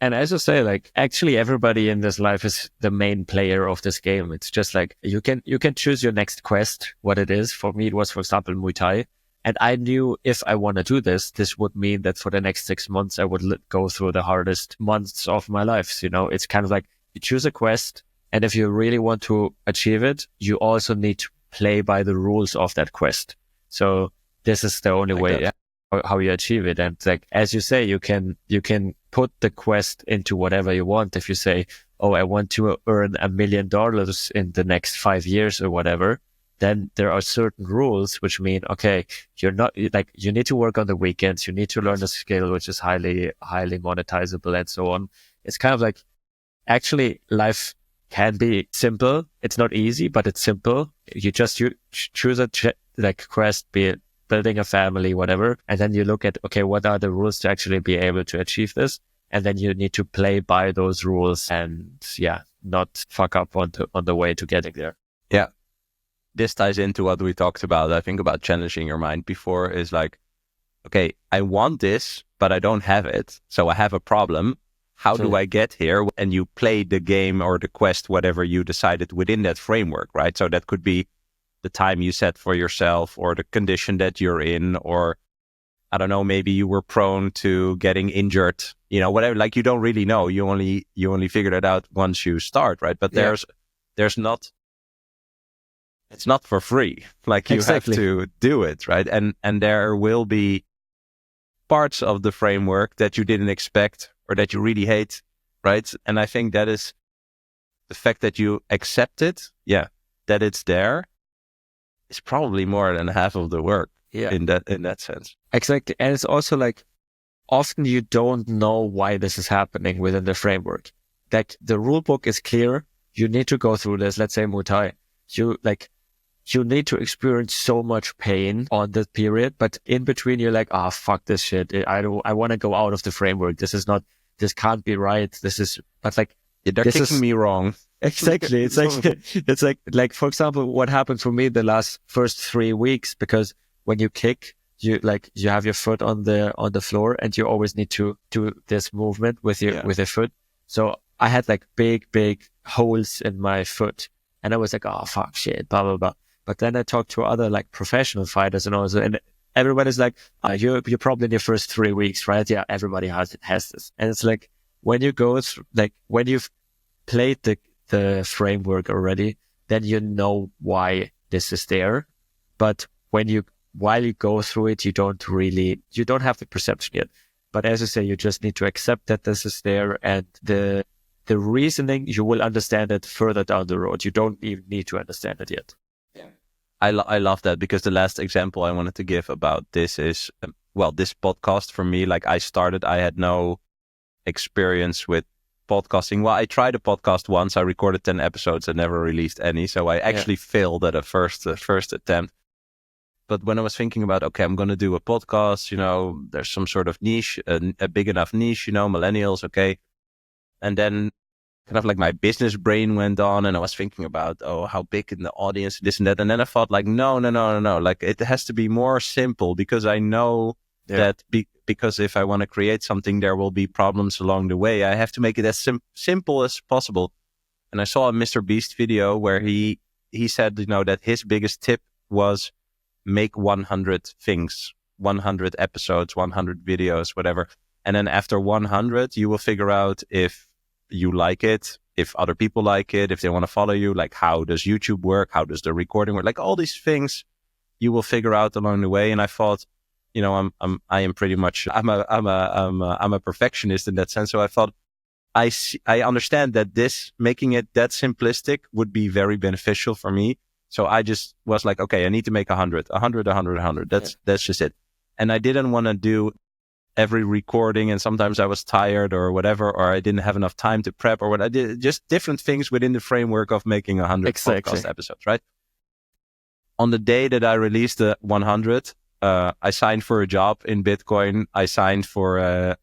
And as you say, like actually everybody in this life is the main player of this game. It's just like you can choose your next quest, what it is. For me, it was, for example, Muay Thai. And I knew if I want to do this would mean that for the next 6 months, I would go through the hardest months of my life. You know, it's kind of like you choose a quest, and if you really want to achieve it, you also need to play by the rules of that quest. So this is the only way how you achieve it. And like, as you say, you can put the quest into whatever you want. If you say, oh, I want to earn $1 million in the next 5 years or whatever, then there are certain rules which mean, okay, you're not like, you need to work on the weekends. You need to learn a skill which is highly monetizable and so on. It's kind of like, actually life can be simple. It's not easy, but it's simple. You choose a quest, be it building a family, whatever. And then you look at, okay, what are the rules to actually be able to achieve this? And then you need to play by those rules and not fuck up on the way to getting there. Yeah. This ties into what we talked about, I think, about challenging your mind before, is like, okay, I want this, but I don't have it. So I have a problem. How do I get here? And you play the game or the quest, whatever you decided within that framework, right? So that could be the time you set for yourself, or the condition that you're in, or I don't know, maybe you were prone to getting injured, you know, whatever. Like, you don't really know. You only figure it out once you start, right? But there's not, it's not for free. Like, you have to do it, right? And there will be parts of the framework that you didn't expect or that you really hate, right? And I think that is the fact that you accept it, that it's there, is probably more than half of the work in that sense. Exactly. And it's also like, often you don't know why this is happening within the framework. Like, the rule book is clear. You need to go through this. Let's say Muay Thai. You need to experience so much pain on this period, but in between you're like, fuck this shit. I want to go out of the framework. This can't be right. But like, they're kicking me wrong. Exactly. It's like, for example, what happened for me the first 3 weeks, because when you kick, you have your foot on the floor, and you always need to do this movement with your foot. So I had like big holes in my foot, and I was like, oh fuck, shit, blah blah blah. But then I talked to other like professional fighters and also, and everybody's like, you're probably in your first 3 weeks, right? Yeah, everybody has this, and it's like when you go through, like when you've played the framework already, then you know why this is there. But while you go through it, you don't have the perception yet. But as you say, you just need to accept that this is there, and the reasoning, you will understand it further down the road. You don't even need to understand it yet. Yeah. I love that, because the last example I wanted to give about this is, this podcast for me, like I had no experience with podcasting. Well, I tried a podcast once. I recorded 10 episodes and never released any. So I actually failed at a first attempt. But when I was thinking about, okay, I'm going to do a podcast, there's some sort of niche, a big enough niche, millennials, okay. And then kind of like my business brain went on, and I was thinking about, how big in the audience, this and that. And then I thought like, no. Like it has to be more simple, because I know that because if I want to create something, there will be problems along the way. I have to make it as simple as possible. And I saw a Mr. Beast video where he said, that his biggest tip was make 100 things, 100 episodes, 100 videos, whatever. And then after 100, you will figure out if you like it, if other people like it, if they want to follow you, like how does YouTube work? How does the recording work? Like all these things you will figure out along the way. And I thought, I'm a perfectionist in that sense. So I thought, I understand that making it that simplistic would be very beneficial for me. So I just was like, okay, I need to make 100. That's just it. And I didn't want to do every recording, and sometimes I was tired or whatever, or I didn't have enough time to prep, or what I did, just different things within the framework of making 100 podcast episodes, right? On the day that I released the 100, I signed for a job in Bitcoin. I signed for a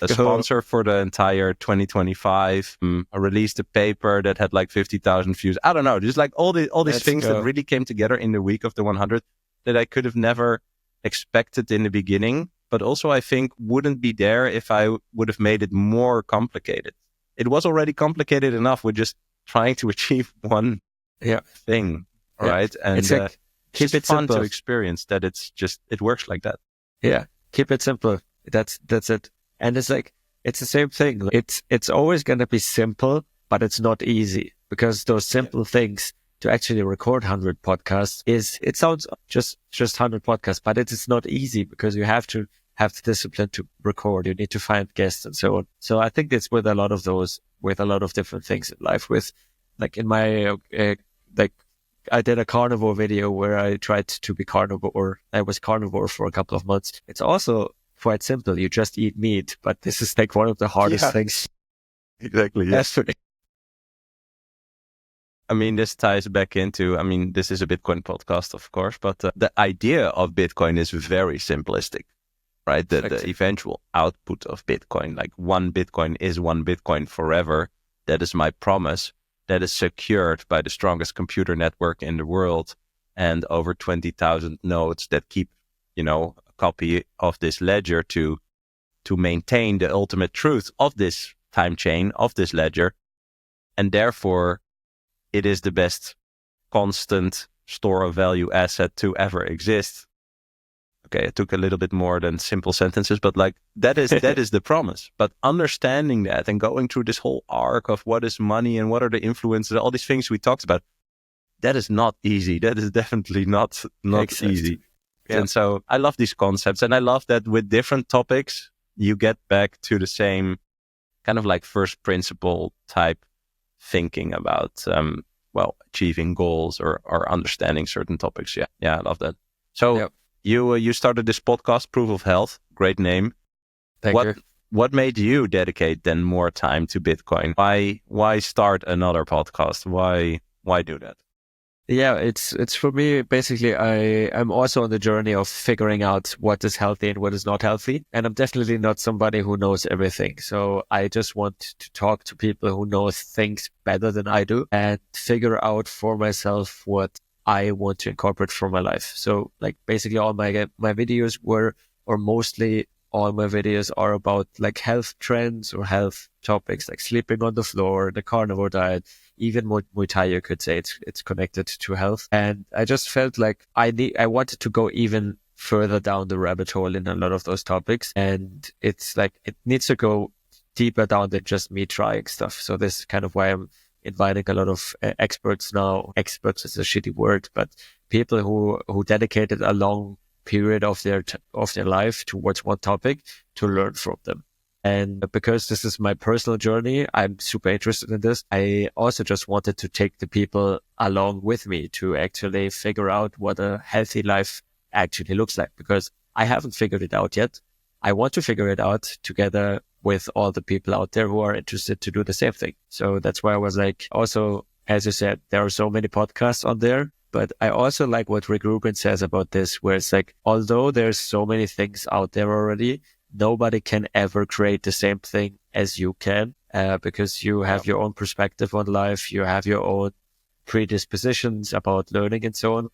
sponsor for the entire 2025. I released a paper that had like 50,000 views. I don't know, just like all these things that really came together in the week of the 100 that I could have never expected in the beginning, but also I think wouldn't be there if I would have made it more complicated. It was already complicated enough with just trying to achieve one thing, right? And it's like, keep it fun simple to experience that it works like that. Yeah, keep it simple. That's it. And it's like, it's the same thing. It's always going to be simple, but it's not easy, because those simple things to actually record 100 podcasts it sounds just 100 podcasts, but it is not easy, because you have to have the discipline to record. You need to find guests and so on. So I think it's with a lot of different things in life. With like in my, I did a carnivore video where I tried to be carnivore. I was carnivore for a couple of months. It's also quite simple. You just eat meat, but this is like one of the hardest things. Exactly. Yes. I mean, this ties back into, this is a Bitcoin podcast, of course, but the idea of Bitcoin is very simplistic, right? The eventual output of Bitcoin, like one Bitcoin is one Bitcoin forever. That is my promise. That is secured by the strongest computer network in the world, and over 20,000 nodes that keep, a copy of this ledger to maintain the ultimate truth of this time chain, of this ledger. And therefore, it is the best constant store of value asset to ever exist. Okay, it took a little bit more than simple sentences, but like that is the promise. But understanding that and going through this whole arc of what is money and what are the influences, all these things we talked about, that is not easy. That is definitely not easy. Yeah. And so I love these concepts, and I love that with different topics, you get back to the same kind of like first principle type thinking about, achieving goals or understanding certain topics. Yeah, I love that. So you started this podcast, Proof of Health. Great name. Thank you. What made you dedicate then more time to Bitcoin? Why start another podcast? Why do that? Yeah, it's for me, basically, I'm also on the journey of figuring out what is healthy and what is not healthy. And I'm definitely not somebody who knows everything. So I just want to talk to people who know things better than I do and figure out for myself what I want to incorporate for my life. So like basically all my videos were, or mostly all my videos are about like health trends or health topics, like sleeping on the floor, the carnivore diet, even Muay Thai, you could say it's connected to health. And I just felt like I wanted to go even further down the rabbit hole in a lot of those topics. And it's like, it needs to go deeper down than just me trying stuff. So this is kind of why I'm inviting a lot of experts now. Experts is a shitty word, but people who dedicated a long period of their life towards one topic to learn from them. And because this is my personal journey, I'm super interested in this. I also just wanted to take the people along with me to actually figure out what a healthy life actually looks like, because I haven't figured it out yet. I want to figure it out together with all the people out there who are interested to do the same thing. So that's why I was like, also, as you said, there are so many podcasts on there, but I also like what Rick Rubin says about this, where it's like, although there's so many things out there already, nobody can ever create the same thing as you can, because you have your own perspective on life. You have your own predispositions about learning and so on.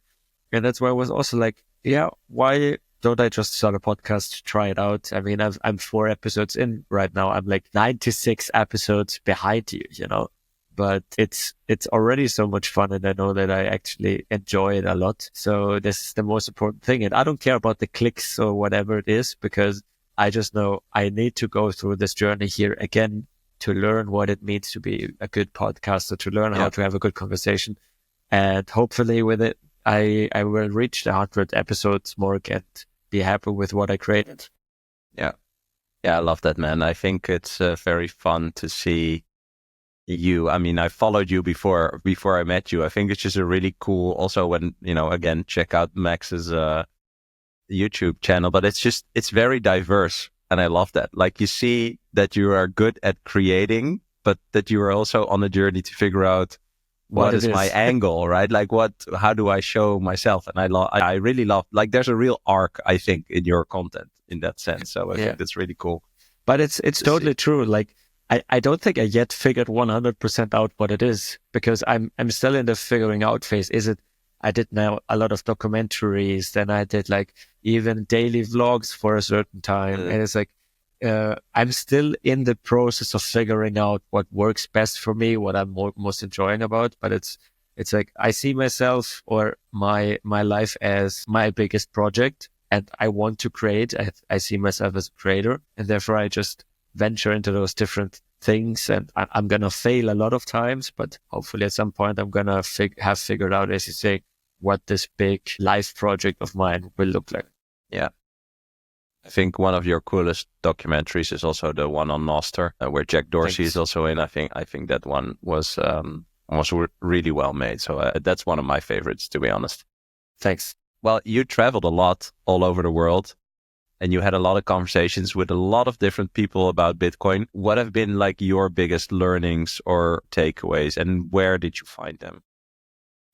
And that's why I was also like, yeah, why don't I just start a podcast, try it out? I mean, I'm 4 episodes in right now. I'm like 96 episodes behind you, you know, but it's already so much fun. And I know that I actually enjoy it a lot. So this is the most important thing. And I don't care about the clicks or whatever it is, because I just know I need to go through this journey here again to learn what it means to be a good podcaster, to learn how to have a good conversation. And hopefully with it, I will reach the 100 episodes mark and be happy with what I created. Yeah. Yeah, I love that, man. I think it's very fun to see you. I mean, I followed you before I met you. I think it's just a really cool, also when, you know, again, check out Max's YouTube channel, but it's very diverse. And I love that. Like, you see that you are good at creating, but that you are also on a journey to figure out what is my angle, right? Like how do I show myself? And I really love, like, there's a real arc, I think, in your content in that sense. So I think that's really cool. But it's totally true. Like, I don't think I yet figured 100% out what it is, because I'm still in the figuring out phase. I did now a lot of documentaries, then I did like even daily vlogs for a certain time. And it's like, I'm still in the process of figuring out what works best for me, what I'm most enjoying about. But it's like, I see myself or my life as my biggest project, and I want to create. I see myself as a creator, and therefore I just venture into those different things. And I'm going to fail a lot of times, but hopefully at some point I'm going to have figured out, as you say, what this big life project of mine will look like. Yeah. I think one of your coolest documentaries is also the one on Noster, where Jack Dorsey is also in. I think that one was really well made. So that's one of my favorites, to be honest. Thanks. Well, you traveled a lot all over the world, and you had a lot of conversations with a lot of different people about Bitcoin. What have been like your biggest learnings or takeaways, and where did you find them?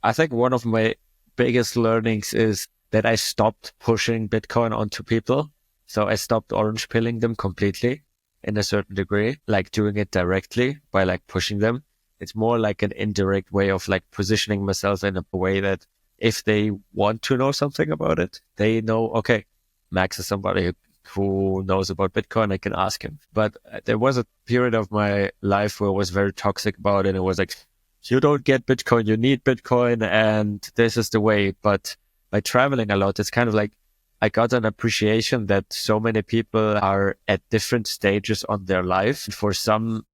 I think one of my biggest learnings is that I stopped pushing Bitcoin onto people. So I stopped orange pilling them completely in a certain degree, like doing it directly by like pushing them. It's more like an indirect way of like positioning myself in a way that if they want to know something about it, they know, okay, Max is somebody who knows about Bitcoin, I can ask him. But there was a period of my life where I was very toxic about it. It was like, you don't get Bitcoin, you need Bitcoin, and this is the way. But by traveling a lot, it's kind of like, I got an appreciation that so many people are at different stages on their life. For some,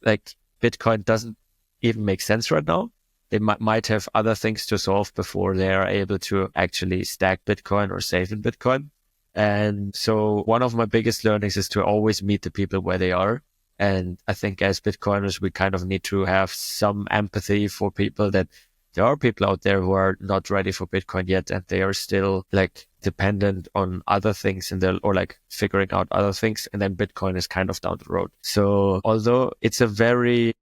like, Bitcoin doesn't even make sense right now. They might have other things to solve before they are able to actually stack Bitcoin or save in Bitcoin. And so one of my biggest learnings is to always meet the people where they are. And I think as Bitcoiners, we kind of need to have some empathy for people, that there are people out there who are not ready for Bitcoin yet, and they are still like dependent on other things in their, or like figuring out other things. And then Bitcoin is kind of down the road. So although it's a very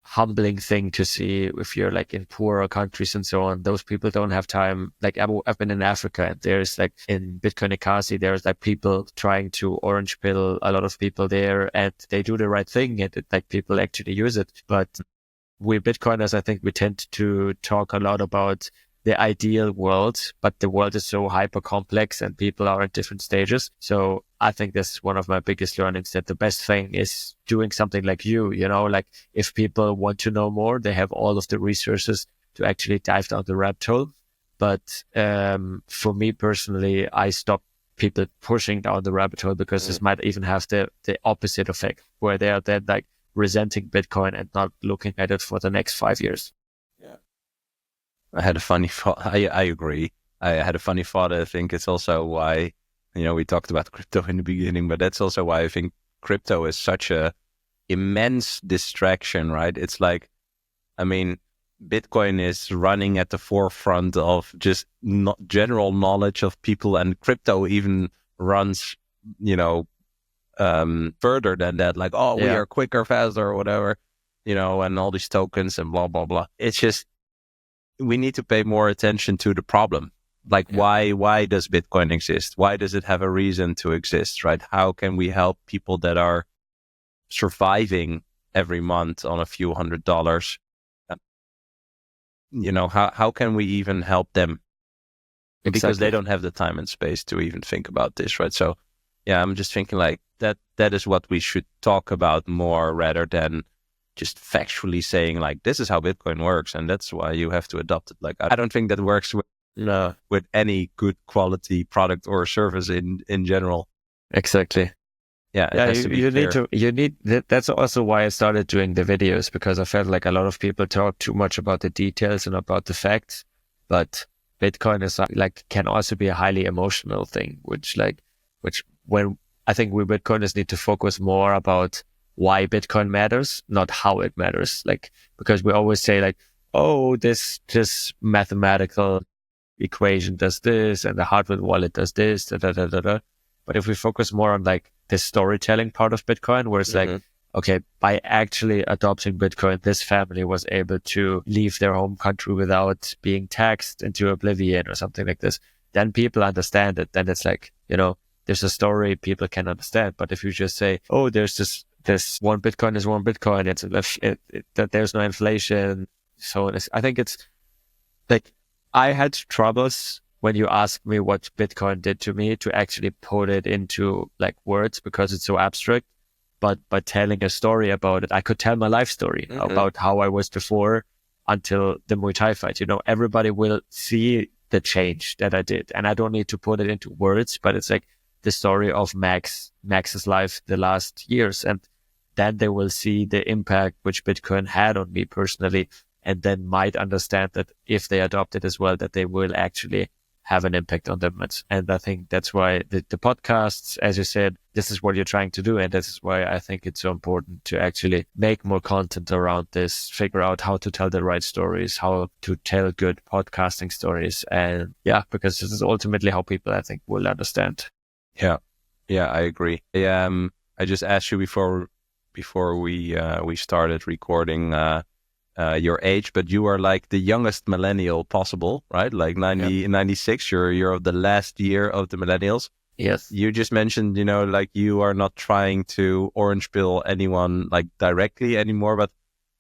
humbling thing to see if you're like in poorer countries and so on, those people don't have time. Like I've been in Africa, and there's like in Bitcoin Ekasi, there's like people trying to orange pill a lot of people there, and they do the right thing, and like people actually use it. But we Bitcoiners, I think we tend to talk a lot about the ideal world, but the world is so hyper complex and people are at different stages. So I think that's one of my biggest learnings, that the best thing is doing something like like if people want to know more, they have all of the resources to actually dive down the rabbit hole. But for me personally, I stopped people pushing down the rabbit hole, because this might even have the opposite effect, where they are then like resenting Bitcoin and not looking at it for the next 5 years. I had a funny thought. I agree. I had a funny thought. I think it's also why, we talked about crypto in the beginning, but that's also why I think crypto is such a immense distraction, right? It's like, Bitcoin is running at the forefront of just not general knowledge of people, and crypto even runs, further than that. Like, we are quicker, faster, or whatever, and all these tokens and blah, blah, blah. It's just, we need to pay more attention to the problem. Like, why does Bitcoin exist? Why does it have a reason to exist, right? How can we help people that are surviving every month on a few $100s? How can we even help them? Because they don't have the time and space to even think about this, right? So, I'm just thinking like that is what we should talk about more, rather than just factually saying like, this is how Bitcoin works and that's why you have to adopt it. Like, I don't think that works with any good quality product or service in general. Exactly. Yeah, it has to be you need that's also why I started doing the videos, because I felt like a lot of people talk too much about the details and about the facts, but Bitcoin is like can also be a highly emotional thing, which when I think we Bitcoiners need to focus more about why Bitcoin matters, not how it matters. Like, because we always say like, oh, this mathematical equation does this and the hardware wallet does this, da, da, da, da, da. But if we focus more on like the storytelling part of Bitcoin, where it's like, okay, by actually adopting Bitcoin, this family was able to leave their home country without being taxed into oblivion or something like this, then people understand it. Then it's like, there's a story people can understand. But if you just say, oh, there's this one Bitcoin is one Bitcoin, that there's no inflation. So I think it's like, I had troubles when you asked me what Bitcoin did to me to actually put it into like words, because it's so abstract. But by telling a story about it, I could tell my life story about how I was before until the Muay Thai fight. Everybody will see the change that I did, and I don't need to put it into words, but it's like the story of Max's life the last years. And then they will see the impact which Bitcoin had on me personally, and then might understand that if they adopt it as well, that they will actually have an impact on them. And I think that's why the podcasts, as you said, this is what you're trying to do. And this is why I think it's so important to actually make more content around this, figure out how to tell the right stories, how to tell good podcasting stories. And because this is ultimately how people, I think, will understand. Yeah, I agree. I just asked you before we started recording your age, but you are like the youngest millennial possible, right? Like 96, you're of the last year of the millennials. Yes. You just mentioned, like you are not trying to orange pill anyone like directly anymore, but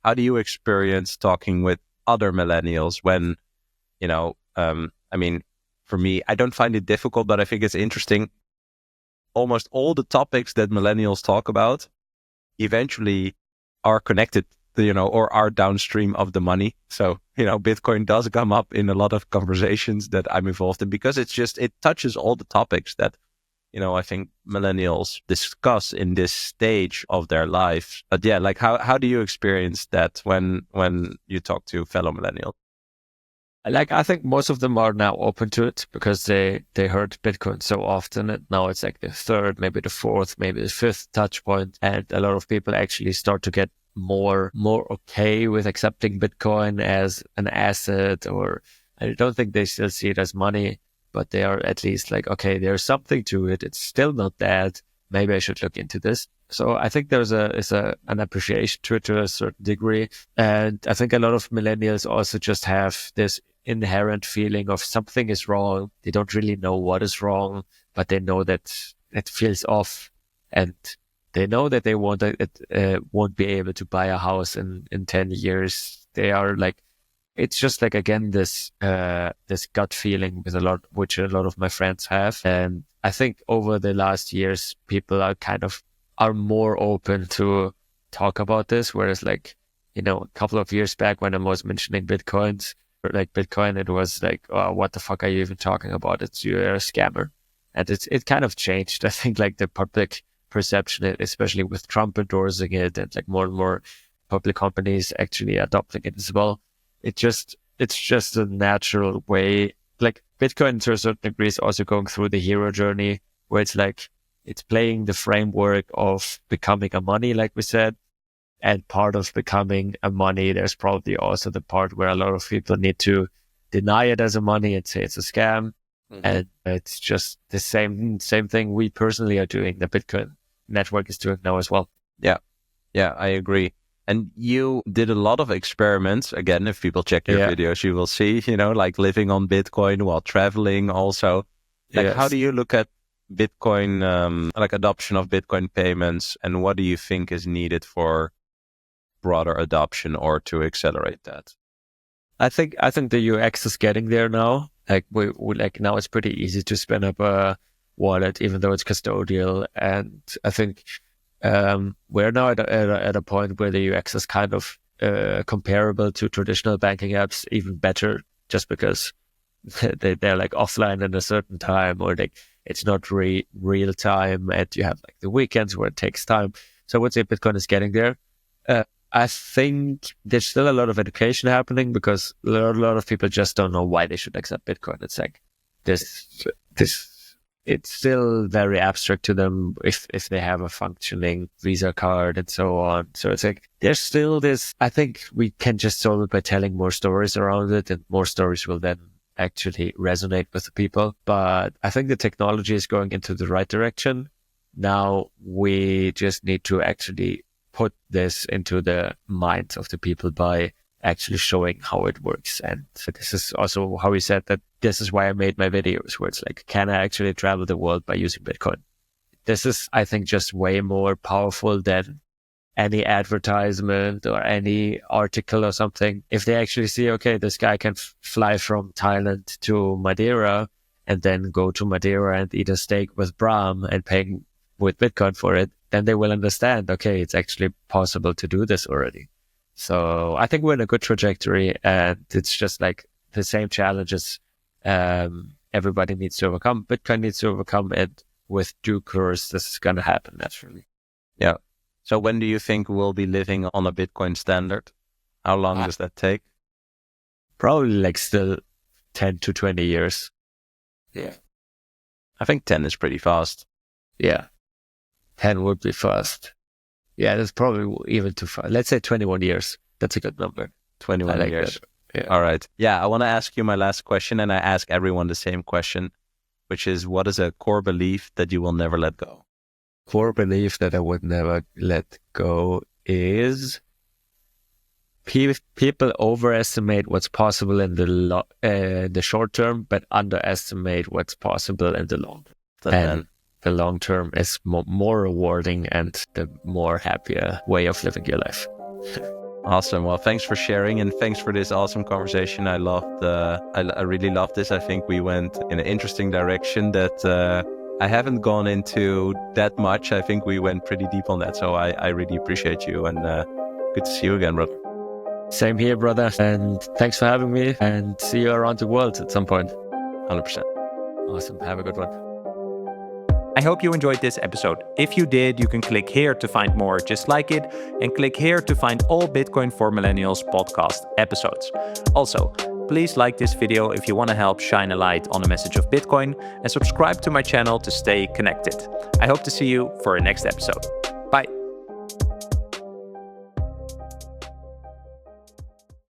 how do you experience talking with other millennials when, for me, I don't find it difficult, but I think it's interesting. Almost all the topics that millennials talk about eventually are connected, or are downstream of the money. So, Bitcoin does come up in a lot of conversations that I'm involved in, because it touches all the topics that, I think millennials discuss in this stage of their life. But like how do you experience that when you talk to fellow millennials? Like, I think most of them are now open to it because they heard Bitcoin so often, and now it's like the third, maybe the fourth, maybe the fifth touch point. And a lot of people actually start to get more okay with accepting Bitcoin as an asset, or I don't think they still see it as money, but they are at least like, okay, there's something to it. It's still not bad. Maybe I should look into this. So I think there's an appreciation to it to a certain degree. And I think a lot of millennials also just have this inherent feeling of something is wrong. They don't really know what is wrong, but they know that it feels off, and they know that they won't be able to buy a house in 10 years. They are like it's just like, again, this gut feeling which a lot of my friends have. And I think over the last years, people are more open to talk about this. Whereas like, a couple of years back when I was mentioning Bitcoin, it was like, oh, what the fuck are you even talking about? You're a scammer. And it kind of changed. I think like the public perception, especially with Trump endorsing it and like more and more public companies actually adopting it as well. It's just a natural way. Like Bitcoin to a certain degree is also going through the hero journey, where it's like, it's playing the framework of becoming a money, like we said. And part of becoming a money, there's probably also the part where a lot of people need to deny it as a money and say it's a scam. Mm-hmm. And it's just the same thing we personally are doing. The Bitcoin network is doing now as well. Yeah, I agree. And you did a lot of experiments. Again, if people check your videos, you will see, like living on Bitcoin while traveling also. Like, how do you look at Bitcoin, like adoption of Bitcoin payments, and what do you think is needed for broader adoption or to accelerate that? I think the UX is getting there now. Like we like now it's pretty easy to spin up a wallet, even though it's custodial. And I think we're now at a point where the UX is kind of comparable to traditional banking apps, even better, just because they're like offline at a certain time, or like it's not real time, and you have like the weekends where it takes time. So I would say Bitcoin is getting there. I think there's still a lot of education happening, because a lot of people just don't know why they should accept Bitcoin. It's like it's still very abstract to them if they have a functioning Visa card and so on. So it's like, there's still this, I think we can just solve it by telling more stories around it, and more stories will then actually resonate with the people. But I think the technology is going into the right direction. Now we just need to actually put this into the minds of the people by actually showing how it works. And this is also how we said that this is why I made my videos, where it's like, can I actually travel the world by using Bitcoin? This is, I think, just way more powerful than any advertisement or any article or something. If they actually see, okay, this guy can fly from Thailand to Madeira and then go to Madeira and eat a steak with Brahm and paying with Bitcoin for it, then they will understand, okay, it's actually possible to do this already. So I think we're in a good trajectory, and it's just like the same challenges everybody needs to overcome. Bitcoin needs to overcome it with due course. This is going to happen naturally. Yeah. So when do you think we'll be living on a Bitcoin standard? How long does that take? Probably like still 10 to 20 years. Yeah. I think 10 is pretty fast. Yeah. 10 would be fast. Yeah, that's probably even too fast. Let's say 21 years. That's a good number. 21 years. Yeah. All right. Yeah, I want to ask you my last question, and I ask everyone the same question, which is, what is a core belief that you will never let go? Core belief that I would never let go is people overestimate what's possible in the short term, but underestimate what's possible in the long term. And the long term is more rewarding and the more happier way of living your life. Awesome. Well, thanks for sharing, and thanks for this awesome conversation. I really loved this. I think we went in an interesting direction that I haven't gone into that much. I think we went pretty deep on that. So I really appreciate you, and good to see you again, brother. Same here, brother. And thanks for having me, and see you around the world at some point. 100%. Awesome. Have a good one. I hope you enjoyed this episode. If you did, you can click here to find more just like it, and click here to find all Bitcoin for Millennials podcast episodes. Also, please like this video if you want to help shine a light on the message of Bitcoin, and subscribe to my channel to stay connected. I hope to see you for a next episode.